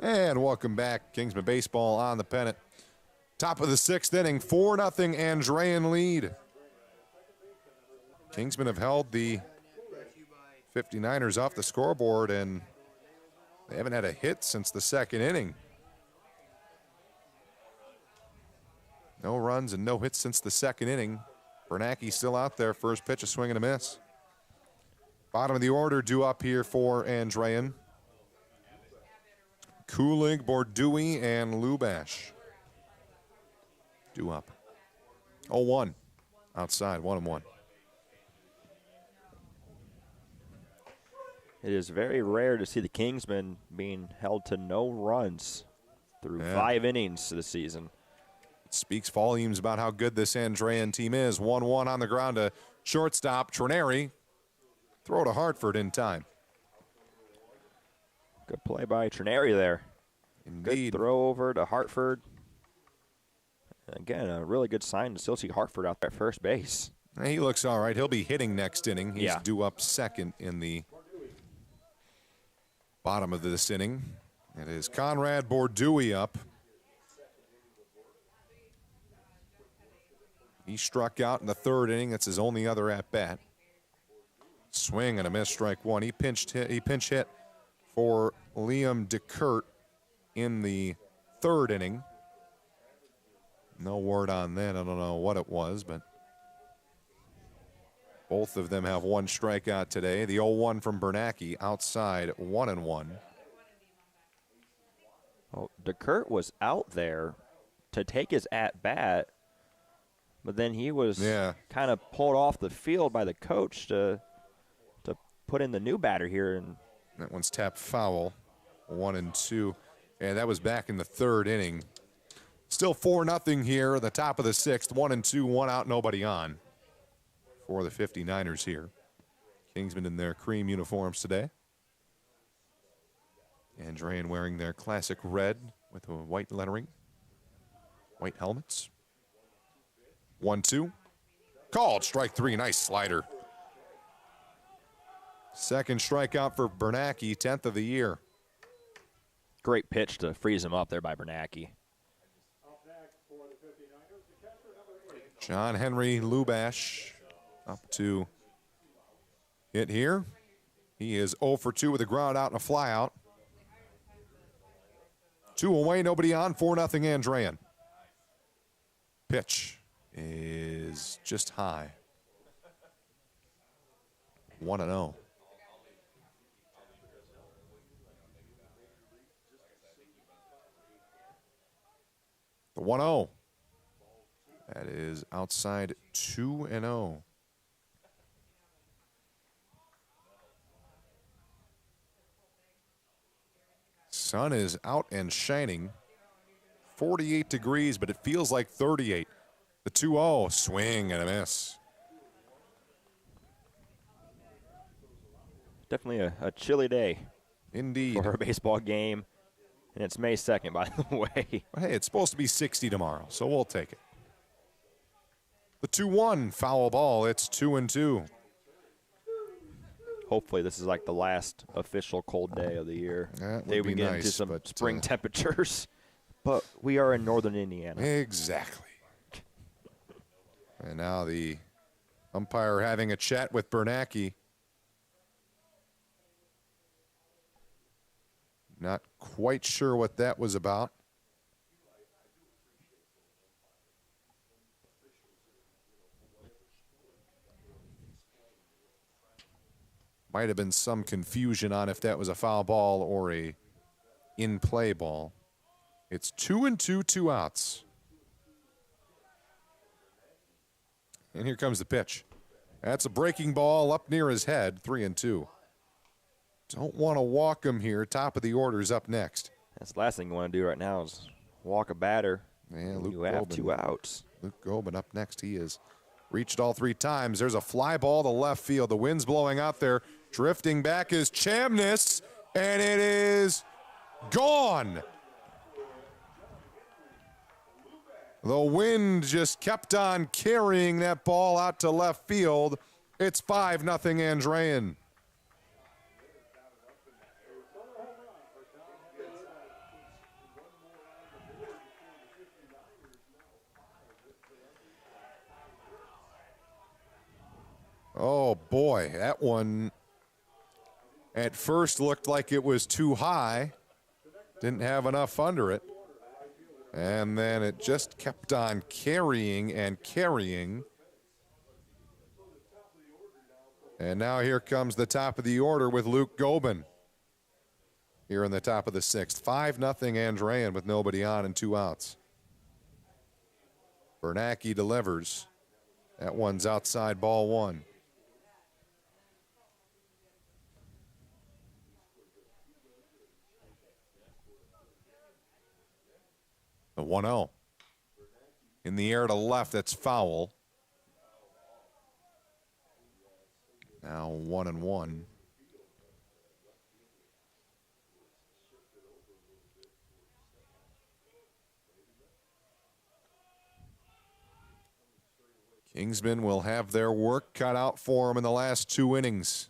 S1: And welcome back. Kingsman Baseball on the Pennant. Top of the 6th inning, 4-0 Andrean lead. Kingsmen have held the 59ers off the scoreboard, and they haven't had a hit since the 2nd inning. No runs and no hits since the 2nd inning. Bernacki still out there. First pitch, a swing and a miss. Bottom of the order due up here for Andrean. Kulig, Bordui, and Lubash. Due up. 0-1. Outside, 1-1.
S2: It is very rare to see the Kingsmen being held to no runs through 5 innings this season.
S1: It speaks volumes about how good this Andrean team is. 1-1 on the ground to shortstop. Trineri. Throw to Hartford in time.
S2: Good play by Trineri there.
S1: Indeed.
S2: Good throw over to Hartford. Again, a really good sign to still see Hartford out there at first base.
S1: He looks all right. He'll be hitting next inning. He's
S2: Yeah.
S1: due up second in the bottom of this inning. It is Conrad Bordui up. He struck out in the third inning. That's his only other at-bat. Swing and a miss, strike one. He pinch hit for Liam DeKurt in the third inning. No word on that. I don't know what it was, but both of them have one strikeout today. The 0-1 from Bernacki outside, 1-1.
S2: Well, DeKurt was out there to take his at-bat, but then he was kind of pulled off the field by the coach to put in the new batter here. And
S1: that one's tapped foul, 1-2. And that was back in the third inning. Still 4-0 here at the top of the sixth. 1-2, 1 out, nobody on for the 59ers here. Kingsmen in their cream uniforms today. Andrean wearing their classic red with a white lettering. White helmets. 1-2. Called, strike three, nice slider. Second strikeout for Bernacki, 10th of the year.
S2: great pitch to freeze him up there by Bernacki.
S1: John Henry Lubash up to hit here. He is 0 for 2 with a ground out and a fly out. 2 away, nobody on, 4-0 Andrean. Pitch is just high. 1-0. The 1-0. That is outside 2-0. Sun is out and shining. 48 degrees, but it feels like 38. The 2-0, swing and a miss.
S2: Definitely a chilly day.
S1: Indeed.
S2: For a baseball game. And it's May 2nd, by the way.
S1: Well, hey, it's supposed to be 60 tomorrow, so we'll take it. The 2-1 foul ball. It's 2-2.
S2: Hopefully this is like the last official cold day of the year.
S1: That would
S2: they
S1: be
S2: would get
S1: nice,
S2: into some
S1: but,
S2: spring temperatures. But we are in northern Indiana.
S1: Exactly. And now the umpire having a chat with Bernacki. Not quite sure what that was about. Might have been some confusion on if that was a foul ball or a in-play ball. It's 2-2, 2 outs. And here comes the pitch. That's a breaking ball up near his head, 3-2. Don't want to walk him here. Top of the order's up next.
S2: That's the last thing you want to do right now is walk a batter.
S1: Yeah, Luke
S2: you have
S1: Gobin.
S2: 2 outs.
S1: Luke Gobin up next. He is reached all 3 times. There's a fly ball to left field. The wind's blowing out there. Drifting back is Chamness, and it is gone. The wind just kept on carrying that ball out to left field. It's 5-0 Andrean. Oh, boy, that one at first looked like it was too high. Didn't have enough under it. And then it just kept on carrying and carrying. And now here comes the top of the order with Luke Gobin. Here in the top of the 6th. 5-0 Andrean with nobody on and 2 outs. Bernacki delivers. That one's outside, ball 1. The 1-0. In the air to left, that's foul. Now 1-1. Kingsmen will have their work cut out for them in the last 2 innings.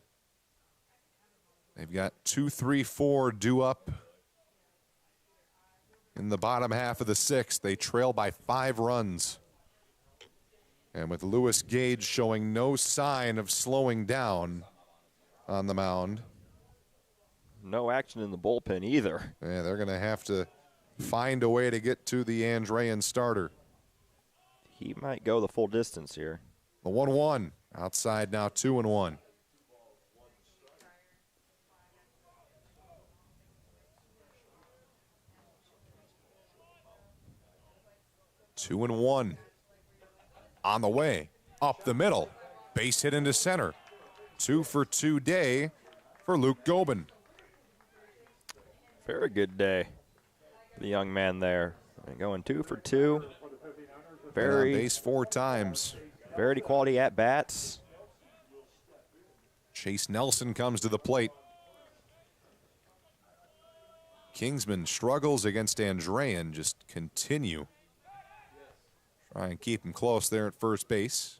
S1: They've got 2, 3, 4 due up in the bottom half of the 6th. They trail by 5 runs. And with Lewis Gage showing no sign of slowing down on the mound.
S2: No action in the bullpen either.
S1: Yeah, they're going to have to find a way to get to the Andrean starter.
S2: He might go the full distance here.
S1: The 1-1. Outside now 2-1. Two and 1. On the way. Up the middle. Base hit into center. 2 for 2 day for Luke Gobin.
S2: Very good day for the young man there. Going 2 for 2. Very
S1: base 4 times.
S2: Very quality at-bats.
S1: Chase Nelson comes to the plate. Kingsman struggles against Andrean. Just continue. Try and keep him close there at first base.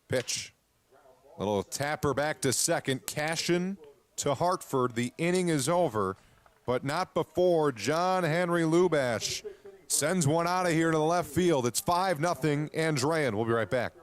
S1: Pitch. Little tapper back to second. Cashin to Hartford. The inning is over, but not before John Henry Lubash sends one out of here to the left field. It's 5-0 Andrean. We'll be right back.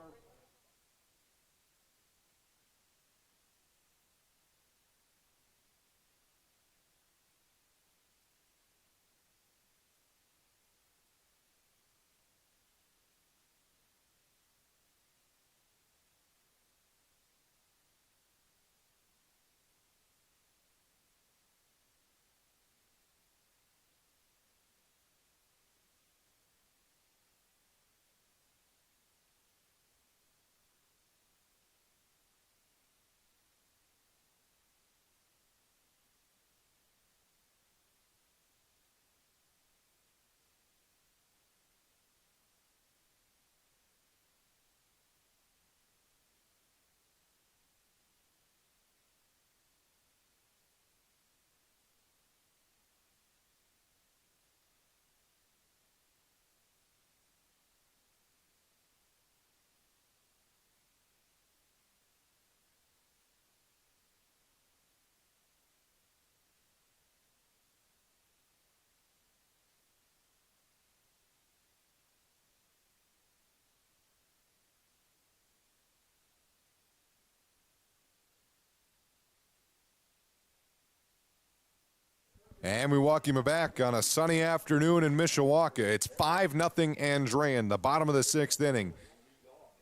S1: And we welcome you back on a sunny afternoon in Mishawaka. It's 5-0 Andrean, the bottom of the 6th inning.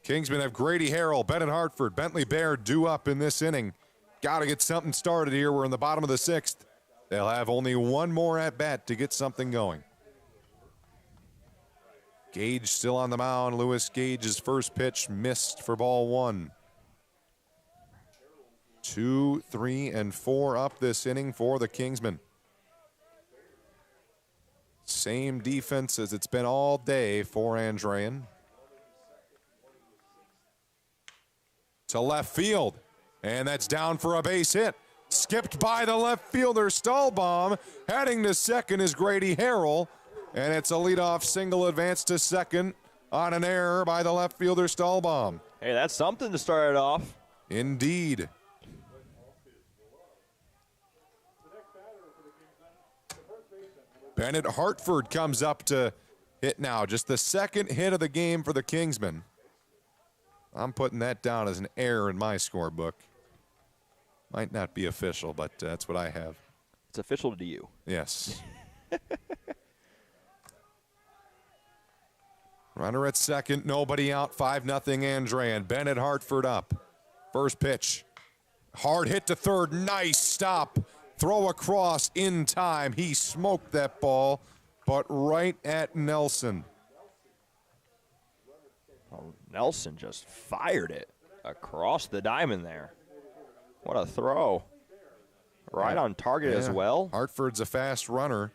S1: Kingsmen have Grady Harrell, Bennett Hartford, Bentley Baird due up in this inning. Got to get something started here. We're in the bottom of the 6th. They'll have only one more at-bat to get something going. Gage still on the mound. Lewis Gage's first pitch missed for ball 1. 2, 3, and 4 up this inning for the Kingsmen. Same defense as it's been all day for Andrean. To left field, and that's down for a base hit. Skipped by the left fielder, Stahlbaum. Heading to second is Grady Harrell, and it's a leadoff single advance to second on an error by the left fielder, Stahlbaum.
S2: Hey, that's something to start it off.
S1: Indeed. Bennett Hartford comes up to hit now. Just the second hit of the game for the Kingsmen. I'm putting that down as an error in my scorebook. Might not be official, but that's what I have.
S2: It's official to you.
S1: Yes. Runner at second, nobody out, 5-0 Andrean. Bennett Hartford up. First pitch. Hard hit to third, nice stop. Throw across in time. He smoked that ball, but right at Nelson.
S2: Oh, Nelson just fired it across the diamond there. What a throw. Right on target as well.
S1: Hartford's a fast runner.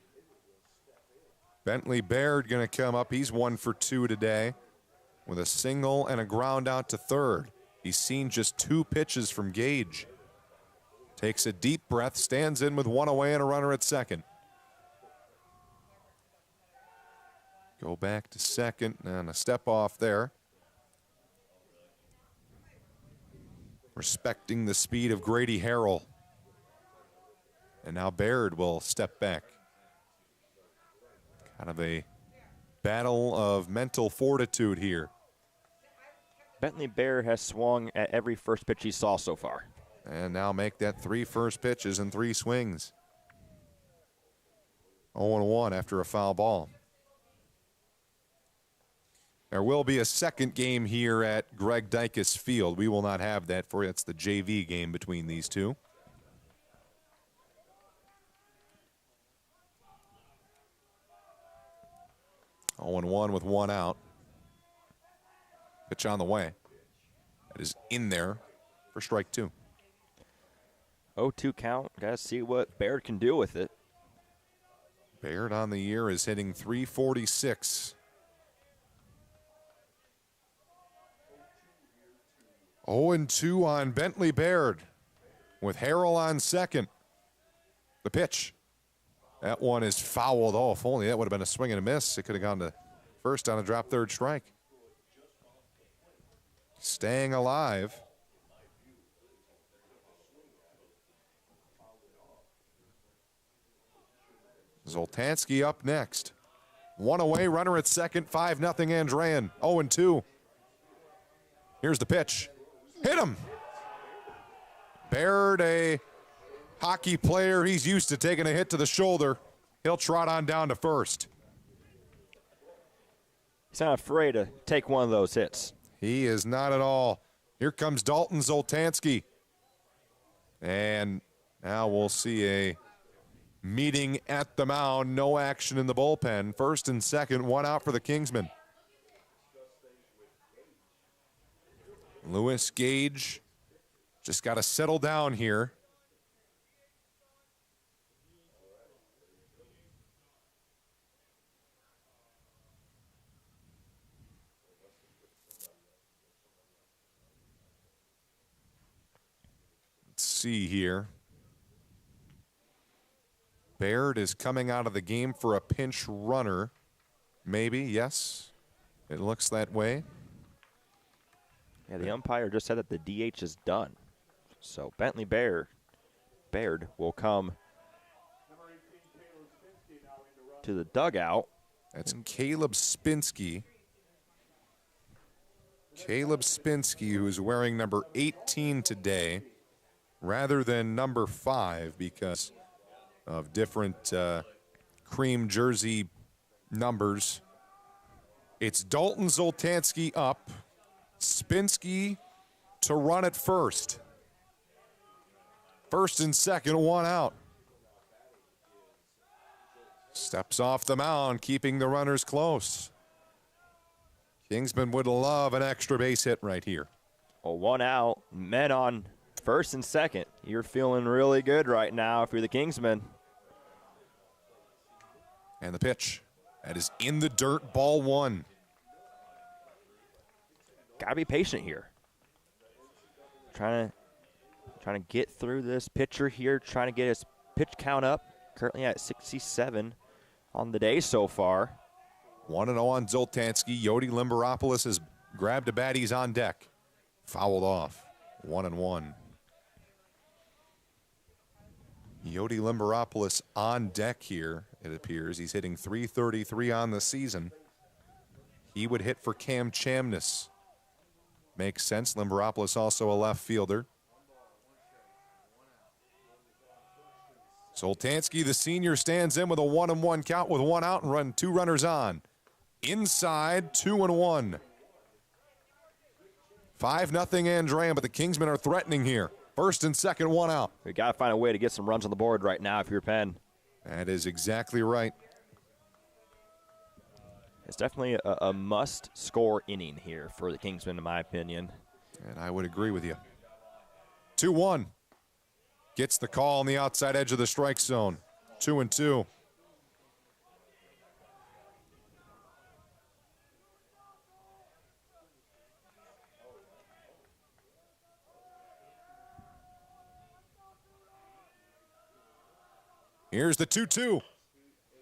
S1: Bentley Baird going to come up. He's 1 for 2 today with a single and a ground out to third. He's seen just 2 pitches from Gage. Takes a deep breath, stands in with 1 away and a runner at second. Go back to second and a step off there. Respecting the speed of Grady Harrell. And now Baird will step back. Kind of a battle of mental fortitude here.
S2: Bentley Baird has swung at every first pitch he saw so far.
S1: And now make that 3 first pitches and 3 swings. 0-1 after a foul ball. There will be a second game here at Greg Dykes Field. We will not have that for you. It's the JV game between these two. Oh, 0-1 with 1 out. Pitch on the way. That is in there for strike 2.
S2: 0-2 count. Got to see what Baird can do with it.
S1: Baird on the year is hitting .346. 0-2 on Bentley Baird with Harrell on second. The pitch. That one is fouled. Oh, if only that would have been a swing and a miss. It could have gone to first on a drop third strike. Staying alive. Zoltansky up next. 1 away, runner at second, 5-0 Andrean. 0-2. Here's the pitch. Hit him. Baird, a hockey player. He's used to taking a hit to the shoulder. He'll trot on down to first.
S2: He's not afraid to take one of those hits.
S1: He is not at all. Here comes Dalton Zoltansky. And now we'll see a meeting at the mound. No action in the bullpen. First and second, 1 out for the Kingsmen. Lewis Gage just got to settle down here. Let's see here. Baird is coming out of the game for a pinch runner. Maybe, yes. It looks that way.
S2: Yeah, the umpire just said that the DH is done. So Bentley Baird will come to the dugout.
S1: That's Caleb Spinski. Caleb Spinski, who is wearing number 18 today, rather than number 5 because of different cream jersey numbers. It's Dalton Zoltansky up. Spinski to run at first. First and second, 1 out. Steps off the mound, keeping the runners close. Kingsman would love an extra base hit right here.
S2: Well, 1 out, men on first and second. You're feeling really good right now if you're the Kingsmen.
S1: And the pitch. That is in the dirt, ball 1.
S2: Gotta be patient here. Trying to get through this pitcher here, trying to get his pitch count up. Currently at 67 on the day so far.
S1: 1-0 on Zoltansky. Yodi Limberopoulos has grabbed a bat. He's on deck. Fouled off. 1-1. Yodi Limberopoulos on deck here, it appears. He's hitting .333 on the season. He would hit for Cam Chamness. Makes sense. Limberopoulos also a left fielder. Zoltansky, the senior, stands in with a 1-1 count with 1 out and 2 runners on. Inside, 2-1. 5-0 Andrean, but the Kingsmen are threatening here. First and second, one out.
S2: We got to find a way to get some runs on the board right now if you're Penn.
S1: That is exactly right.
S2: It's definitely a must-score inning here for the Kingsmen, in my opinion.
S1: And I would agree with you. 2-1. Gets the call on the outside edge of the strike zone. 2-2. Here's the 2-2.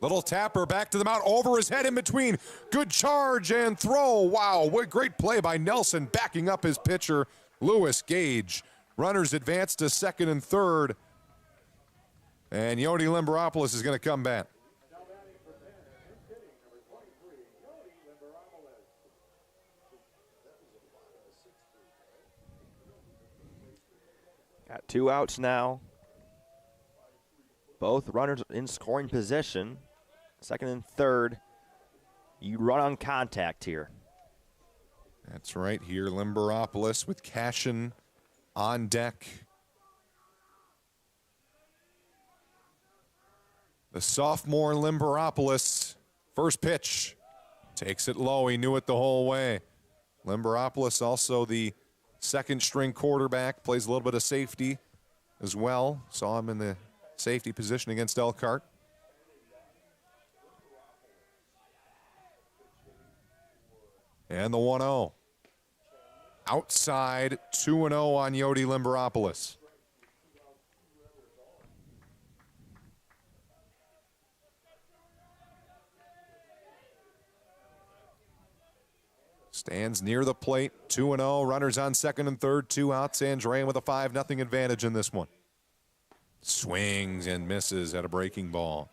S1: Little tapper back to the mound, over his head in between. Good charge and throw. Wow, what great play by Nelson, backing up his pitcher, Lewis Gage. Runners advance to second and third. And Yodi Limberopoulos is going to come back.
S2: Got 2 outs now. Both runners in scoring position. Second and third. You run on contact here.
S1: That's right here, Limberopoulos with Cashin on deck. The sophomore Limberopoulos, first pitch, takes it low. He knew it the whole way. Limberopoulos, also the second string quarterback, plays a little bit of safety as well. Saw him in the safety position against Elkhart. And the 1-0. Outside, 2-0 on Yodi Limberopoulos. Stands near the plate, 2-0. Runners on second and third, 2 outs. Andrean with a 5-0 advantage in this one. Swings and misses at a breaking ball.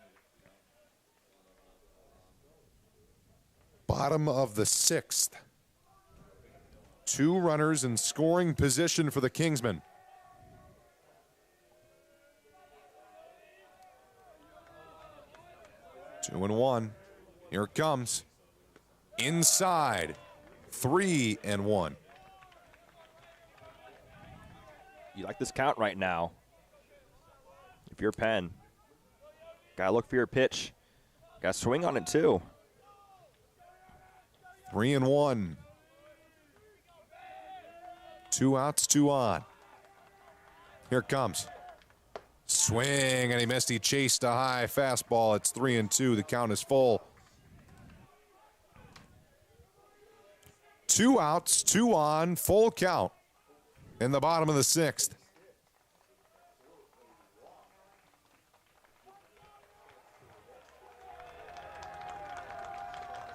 S1: Bottom of the 6th. 2 runners in scoring position for the Kingsmen. Two and one. Here it comes. Inside. 3-1.
S2: You like this count right now. If you're Penn, gotta look for your pitch. Gotta swing on it too.
S1: 3-1. 2 outs, 2 on. Here it comes. Swing, and he missed. He chased a high fastball. It's 3-2. The count is full. 2 outs, 2 on, full count in the bottom of the 6th.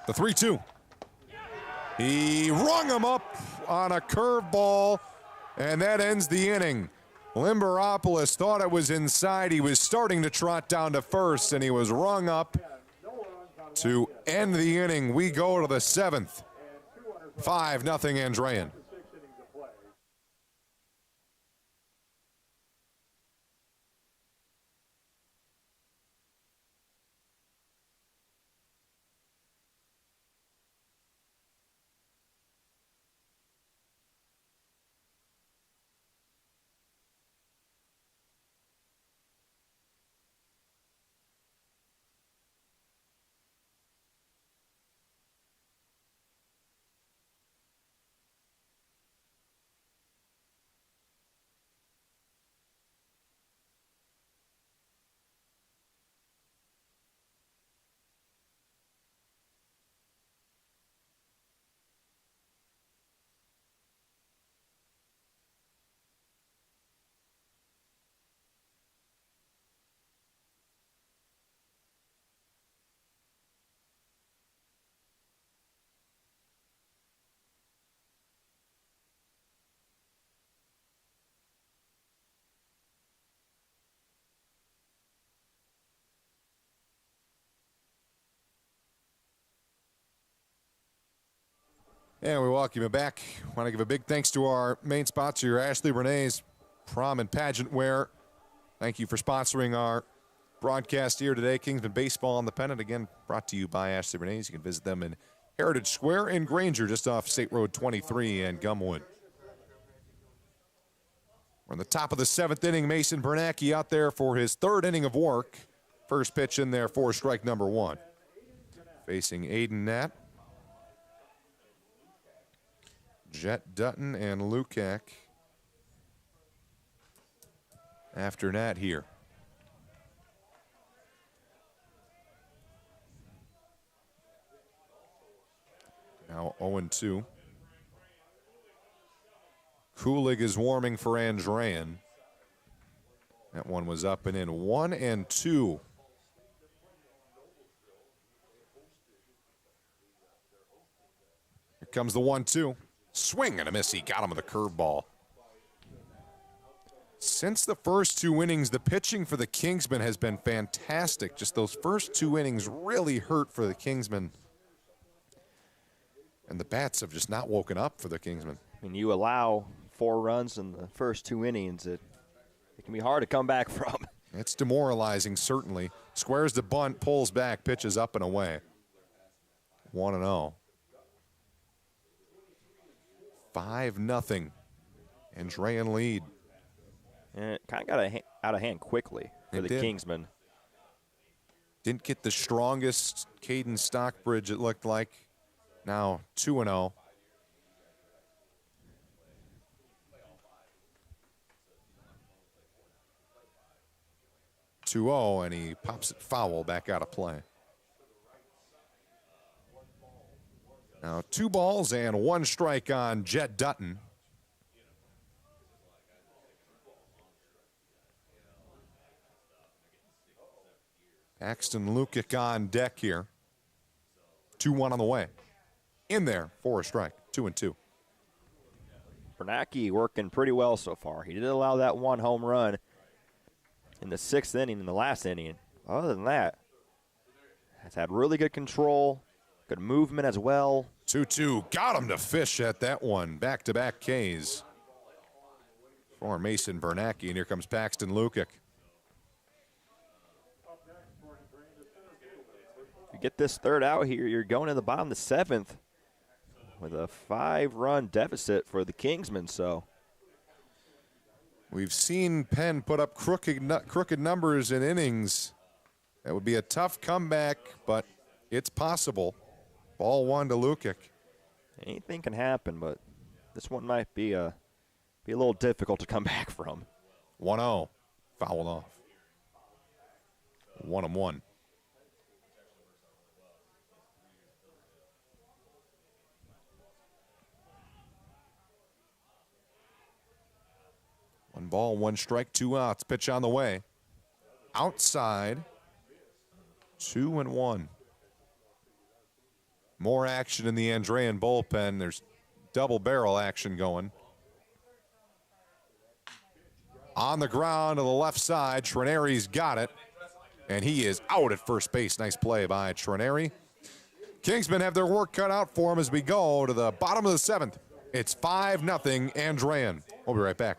S1: The 3-2. He rung him up on a curveball, and that ends the inning. Limberopoulos thought it was inside. He was starting to trot down to first, and he was rung up to end the inning. We go to the 7th. 5-0 Andrean. And we welcome you back. Want to give a big thanks to our main sponsor, Ashley Renee's Prom and Pageant Wear. Thank you for sponsoring our broadcast here today. Kingsman Baseball on the Pennant, again, brought to you by Ashley Renee's. You can visit them in Heritage Square in Granger, just off State Road 23 and Gumwood. We're on the top of the 7th inning. Mason Bernacki out there for his 3rd inning of work. First pitch in there for strike number 1. Facing Aiden Nat, Jet Dutton, and Lukac after Nat here. Now 0-2. Kulig is warming for Andrean. That one was up and in. 1-2. Here comes the 1-2. Swing and a miss. He got him with a curveball. Since the first 2 innings, the pitching for the Kingsmen has been fantastic. Just those first 2 innings really hurt for the Kingsmen. And the bats have just not woken up for the Kingsmen.
S2: I mean, you allow 4 runs in the first 2 innings. It can be hard to come back from.
S1: It's demoralizing, certainly. Squares the bunt, pulls back, pitches up and away. 1-0. 5-0. Andrean lead.
S2: And it kind of got out of hand quickly for the Kingsmen.
S1: Didn't get the strongest Caden Stockbridge, it looked like. Now 2-0. And he pops it foul back out of play. Now 2 balls and 1 strike on Jet Dutton. Paxton Lukic on deck here. 2-1 on the way. In there for a strike. 2-2.
S2: Bernacki working pretty well so far. He did allow that 1 home run in the 6th inning, in the last inning. Other than that, has had really good control, good movement as well.
S1: 2-2. Got him to fish at that one. Back-to-back Ks for Mason Bernacki. And here comes Paxton Lukic.
S2: If you get this 3rd out here, you're going to the bottom of the 7th with a 5-run deficit for the Kingsmen. So
S1: we've seen Penn put up crooked numbers in innings. That would be a tough comeback, but it's possible. Ball 1 to Lukic.
S2: Anything can happen, but this one might be a little difficult to come back from.
S1: 1-0. Fouled off. 1-1. One ball, 1 strike, 2 outs. Pitch on the way. Outside. 2-1. More action in the Andrean bullpen. There's double barrel action going. On the ground to the left side. Trineri's got it. And he is out at first base. Nice play by Trineri. Kingsmen have their work cut out for him as we go to the bottom of the 7th. It's 5-0 Andrean. We'll be right back.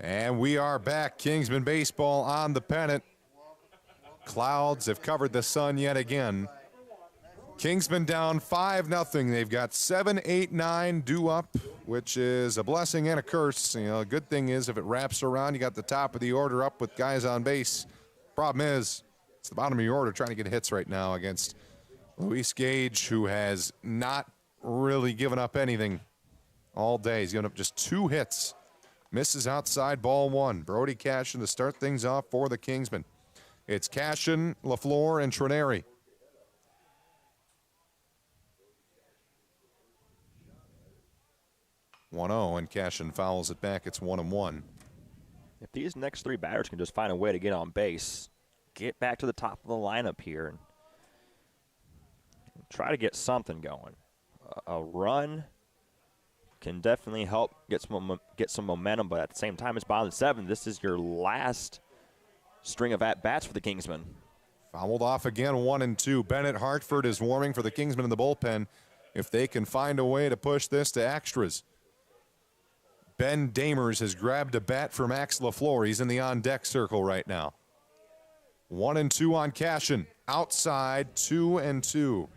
S1: And we are back. Kingsman baseball on the Pennant. clouds have covered the sun yet again. Kingsman down 5-0. They've got 7, 8, 9 due up, which is a blessing and a curse. You know, a good thing is if it wraps around, you got the top of the order up with guys on base. Problem is, it's the bottom of your order trying to get hits right now against Luis Gage, who has not really given up anything all day. He's given up just 2 hits. Misses outside, ball 1. Brody Cashin to start things off for the Kingsmen. It's Cashin, LaFleur, and Trineri. 1-0, and Cashin fouls it back. It's 1-1.
S2: If these next 3 batters can just find a way to get on base, get back to the top of the lineup here, and try to get something going. A run can definitely help get some momentum, but at the same time, it's bottom of the 7th. This is your last string of at-bats for the Kingsmen.
S1: Fouled off again, 1-2. Bennett Hartford is warming for the Kingsmen in the bullpen if they can find a way to push this to extras. Ben Damers has grabbed a bat for Max LaFleur. He's in the on-deck circle right now. 1-2 on Cashin. Outside, 2-2.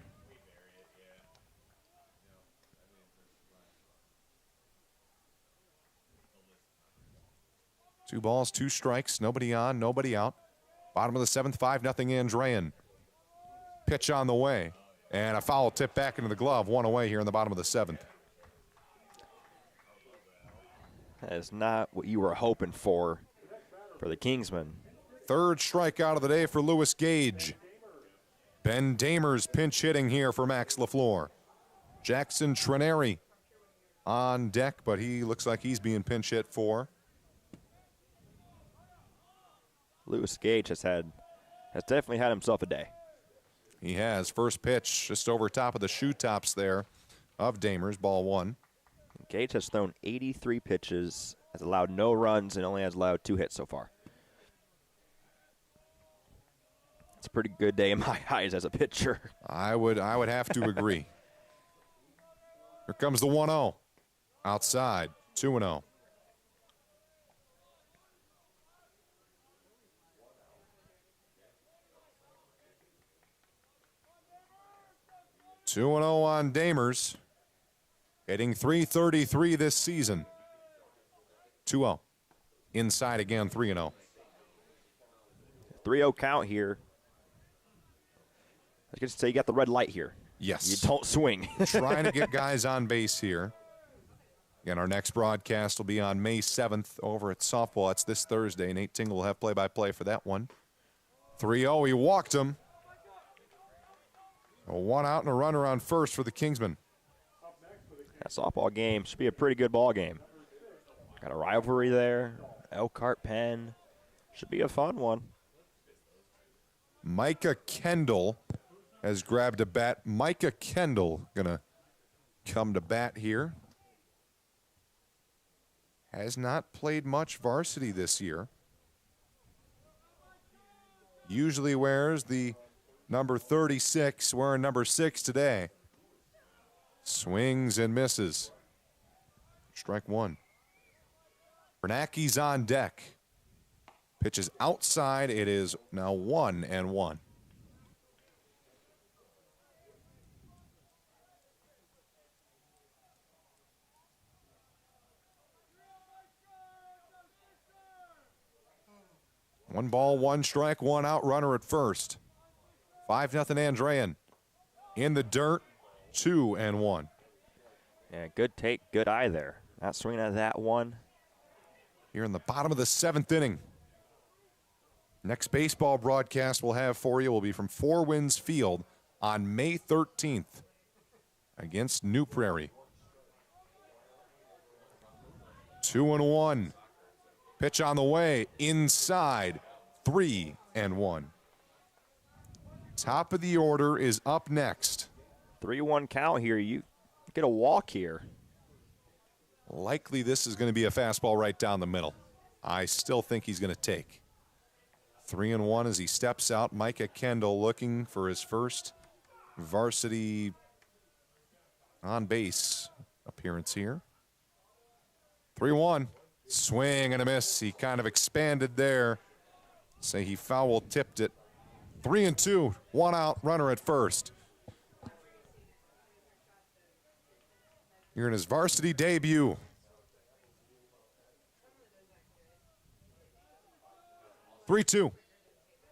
S1: Two balls, 2 strikes, nobody on, nobody out. Bottom of the 7th, 5-0 Andrean. Pitch on the way, and a foul tip back into the glove, 1 away here in the bottom of the 7th.
S2: That is not what you were hoping for the Kingsmen.
S1: 3rd strikeout of the day for Luis Gage. Ben Damers pinch hitting here for Max LaFleur. Jackson Trineri on deck, but he looks like he's being pinch hit for.
S2: Luis Gage has definitely had himself a day.
S1: He has. First pitch just over top of the shoe tops there of Damers, ball 1.
S2: Gage has thrown 83 pitches, has allowed no runs, and only has allowed 2 hits so far. It's a pretty good day in my eyes as a pitcher.
S1: I would have to agree. Here comes the 1-0. Outside, 2-0. 2-0 on Damers. Hitting .333 this season. 2-0. Inside again, 3-0.
S2: 3-0 count here. I was going to say you got the red light here.
S1: Yes.
S2: You don't swing.
S1: Trying to get guys on base here. Again, our next broadcast will be on May 7th over at softball. That's this Thursday. Nate Tingle will have play-by-play for that one. 3-0, he walked him. A 1 out and a runner on first for the Kingsmen.
S2: That softball game should be a pretty good ball game. Got a rivalry there. Elkhart Penn. Should be a fun one.
S1: Micah Kendall has grabbed a bat. Micah Kendall gonna come to bat here. Has not played much varsity this year. Usually wears the number 36, wearing number 6 today. Swings and misses. Strike 1. Bernacki's on deck. Pitches outside. It is now 1-1. One ball, 1 strike, 1 out, runner at first. 5-0 Andrean. In the dirt, 2-1.
S2: Yeah, good take, good eye there. Not swinging at that one.
S1: Here in the bottom of the 7th inning. Next baseball broadcast we'll have for you will be from Four Winds Field on May 13th against New Prairie. 2-1. Pitch on the way, inside, 3-1. Top of the order is up next.
S2: 3-1 count here. You get a walk here.
S1: Likely this is going to be a fastball right down the middle. I still think he's going to take. 3-1 as he steps out. Micah Kendall looking for his first varsity on-base appearance here. 3-1. Swing and a miss. He kind of expanded there. Say he foul tipped it. 3-2, 1 out, runner at first. Here in his varsity debut. Three-two,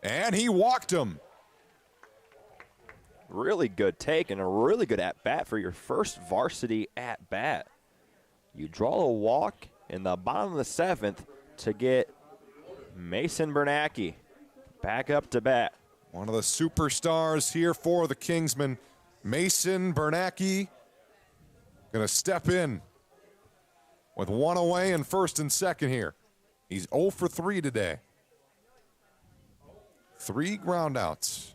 S1: and he walked him.
S2: Really good take and a really good at-bat for your first varsity at-bat. You draw a walk in the bottom of the 7th to get Mason Bernacki back up to bat.
S1: One of the superstars here for the Kingsmen, Mason Bernacki, going to step in with one away in first and second here. He's 0 for 3 today. 3 groundouts.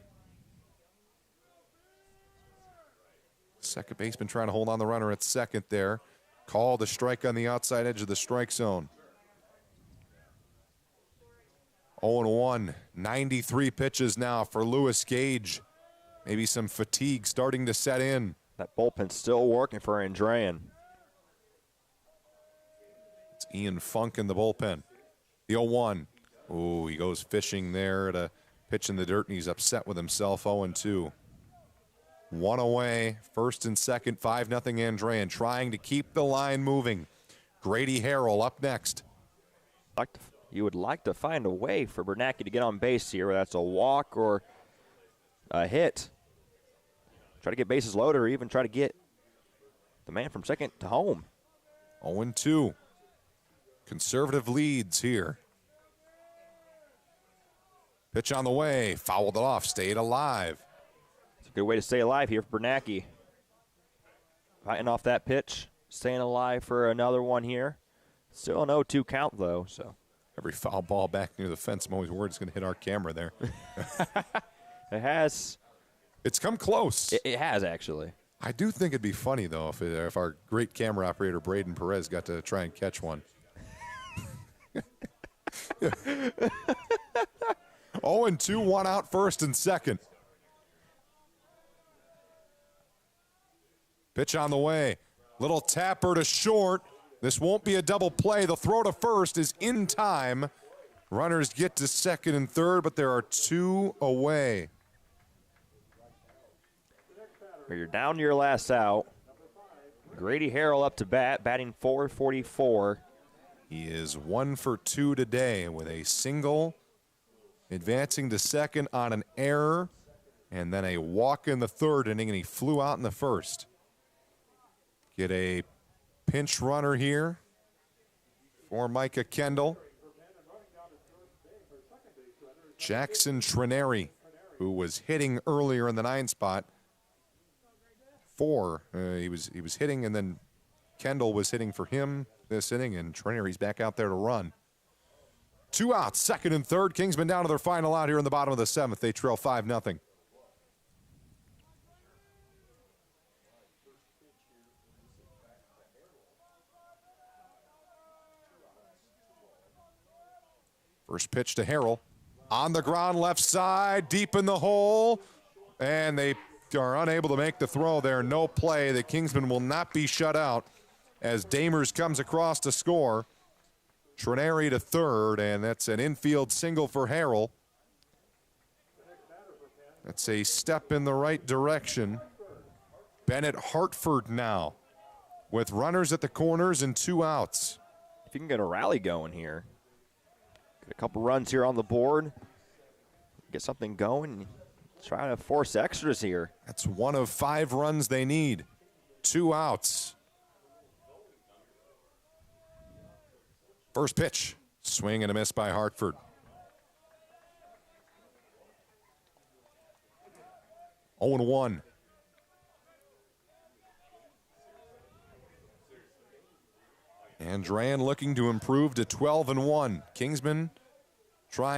S1: Second baseman trying to hold on the runner at second there. Called a strike on the outside edge of the strike zone. 0-1, 93 pitches now for Lewis Gage. Maybe some fatigue starting to set in.
S2: That bullpen's still working for Andrean.
S1: It's Ian Funk in the bullpen. The 0-1. Oh, he goes fishing there at a pitch in the dirt, and he's upset with himself. 0-2. One away, first and second, 5-0 Andrean, trying to keep the line moving. Grady Harrell up next.
S2: You would like to find a way for Bernacki to get on base here, whether that's a walk or a hit. Try to get bases loaded or even try to get the man from second to home.
S1: 0-2. Conservative leads here. Pitch on the way, fouled it off, stayed alive.
S2: It's a good way to stay alive here for Bernacki. Fighting off that pitch, staying alive for another one here. Still an 0-2 count, though. So
S1: every foul ball back near the fence, I'm always worried it's going to hit our camera there.
S2: It has.
S1: It's come close.
S2: It has, actually.
S1: I do think it'd be funny, though, if our great camera operator, Braden Perez, got to try and catch one. 0-2, 1 out, first and second. Pitch on the way. Little tapper to short. This won't be a double play. The throw to first is in time. Runners get to second and third, but there are 2 away.
S2: You're down to your last out. Grady Harrell up to bat, batting .444.
S1: He is 1 for 2 today with a single, advancing to second on an error, and then a walk in the third inning, and he flew out in the first. Get a pinch runner here for Micah Kendall. Jackson Trineri, who was hitting earlier in the 9 spot. He was hitting, and then Kendall was hitting for him this inning, and Trineri's back out there to run. 2 outs, second and third. Kingsmen down to their final out here in the bottom of the 7th. They trail 5-0. First pitch to Harrell. On the ground, left side, deep in the hole. And they are unable to make the throw there. No play. The Kingsmen will not be shut out as Damers comes across to score. Trineri to third, and that's an infield single for Harrell. That's a step in the right direction. Bennett Hartford now with runners at the corners and 2 outs.
S2: If you can get a rally going here, get a couple runs here on the board, get something going, try to force extras here.
S1: That's 1 of 5 runs they need. 2 outs. First pitch, swing and a miss by Hartford. 0-1. Andrean looking to improve to 12-1. Kingsmen trying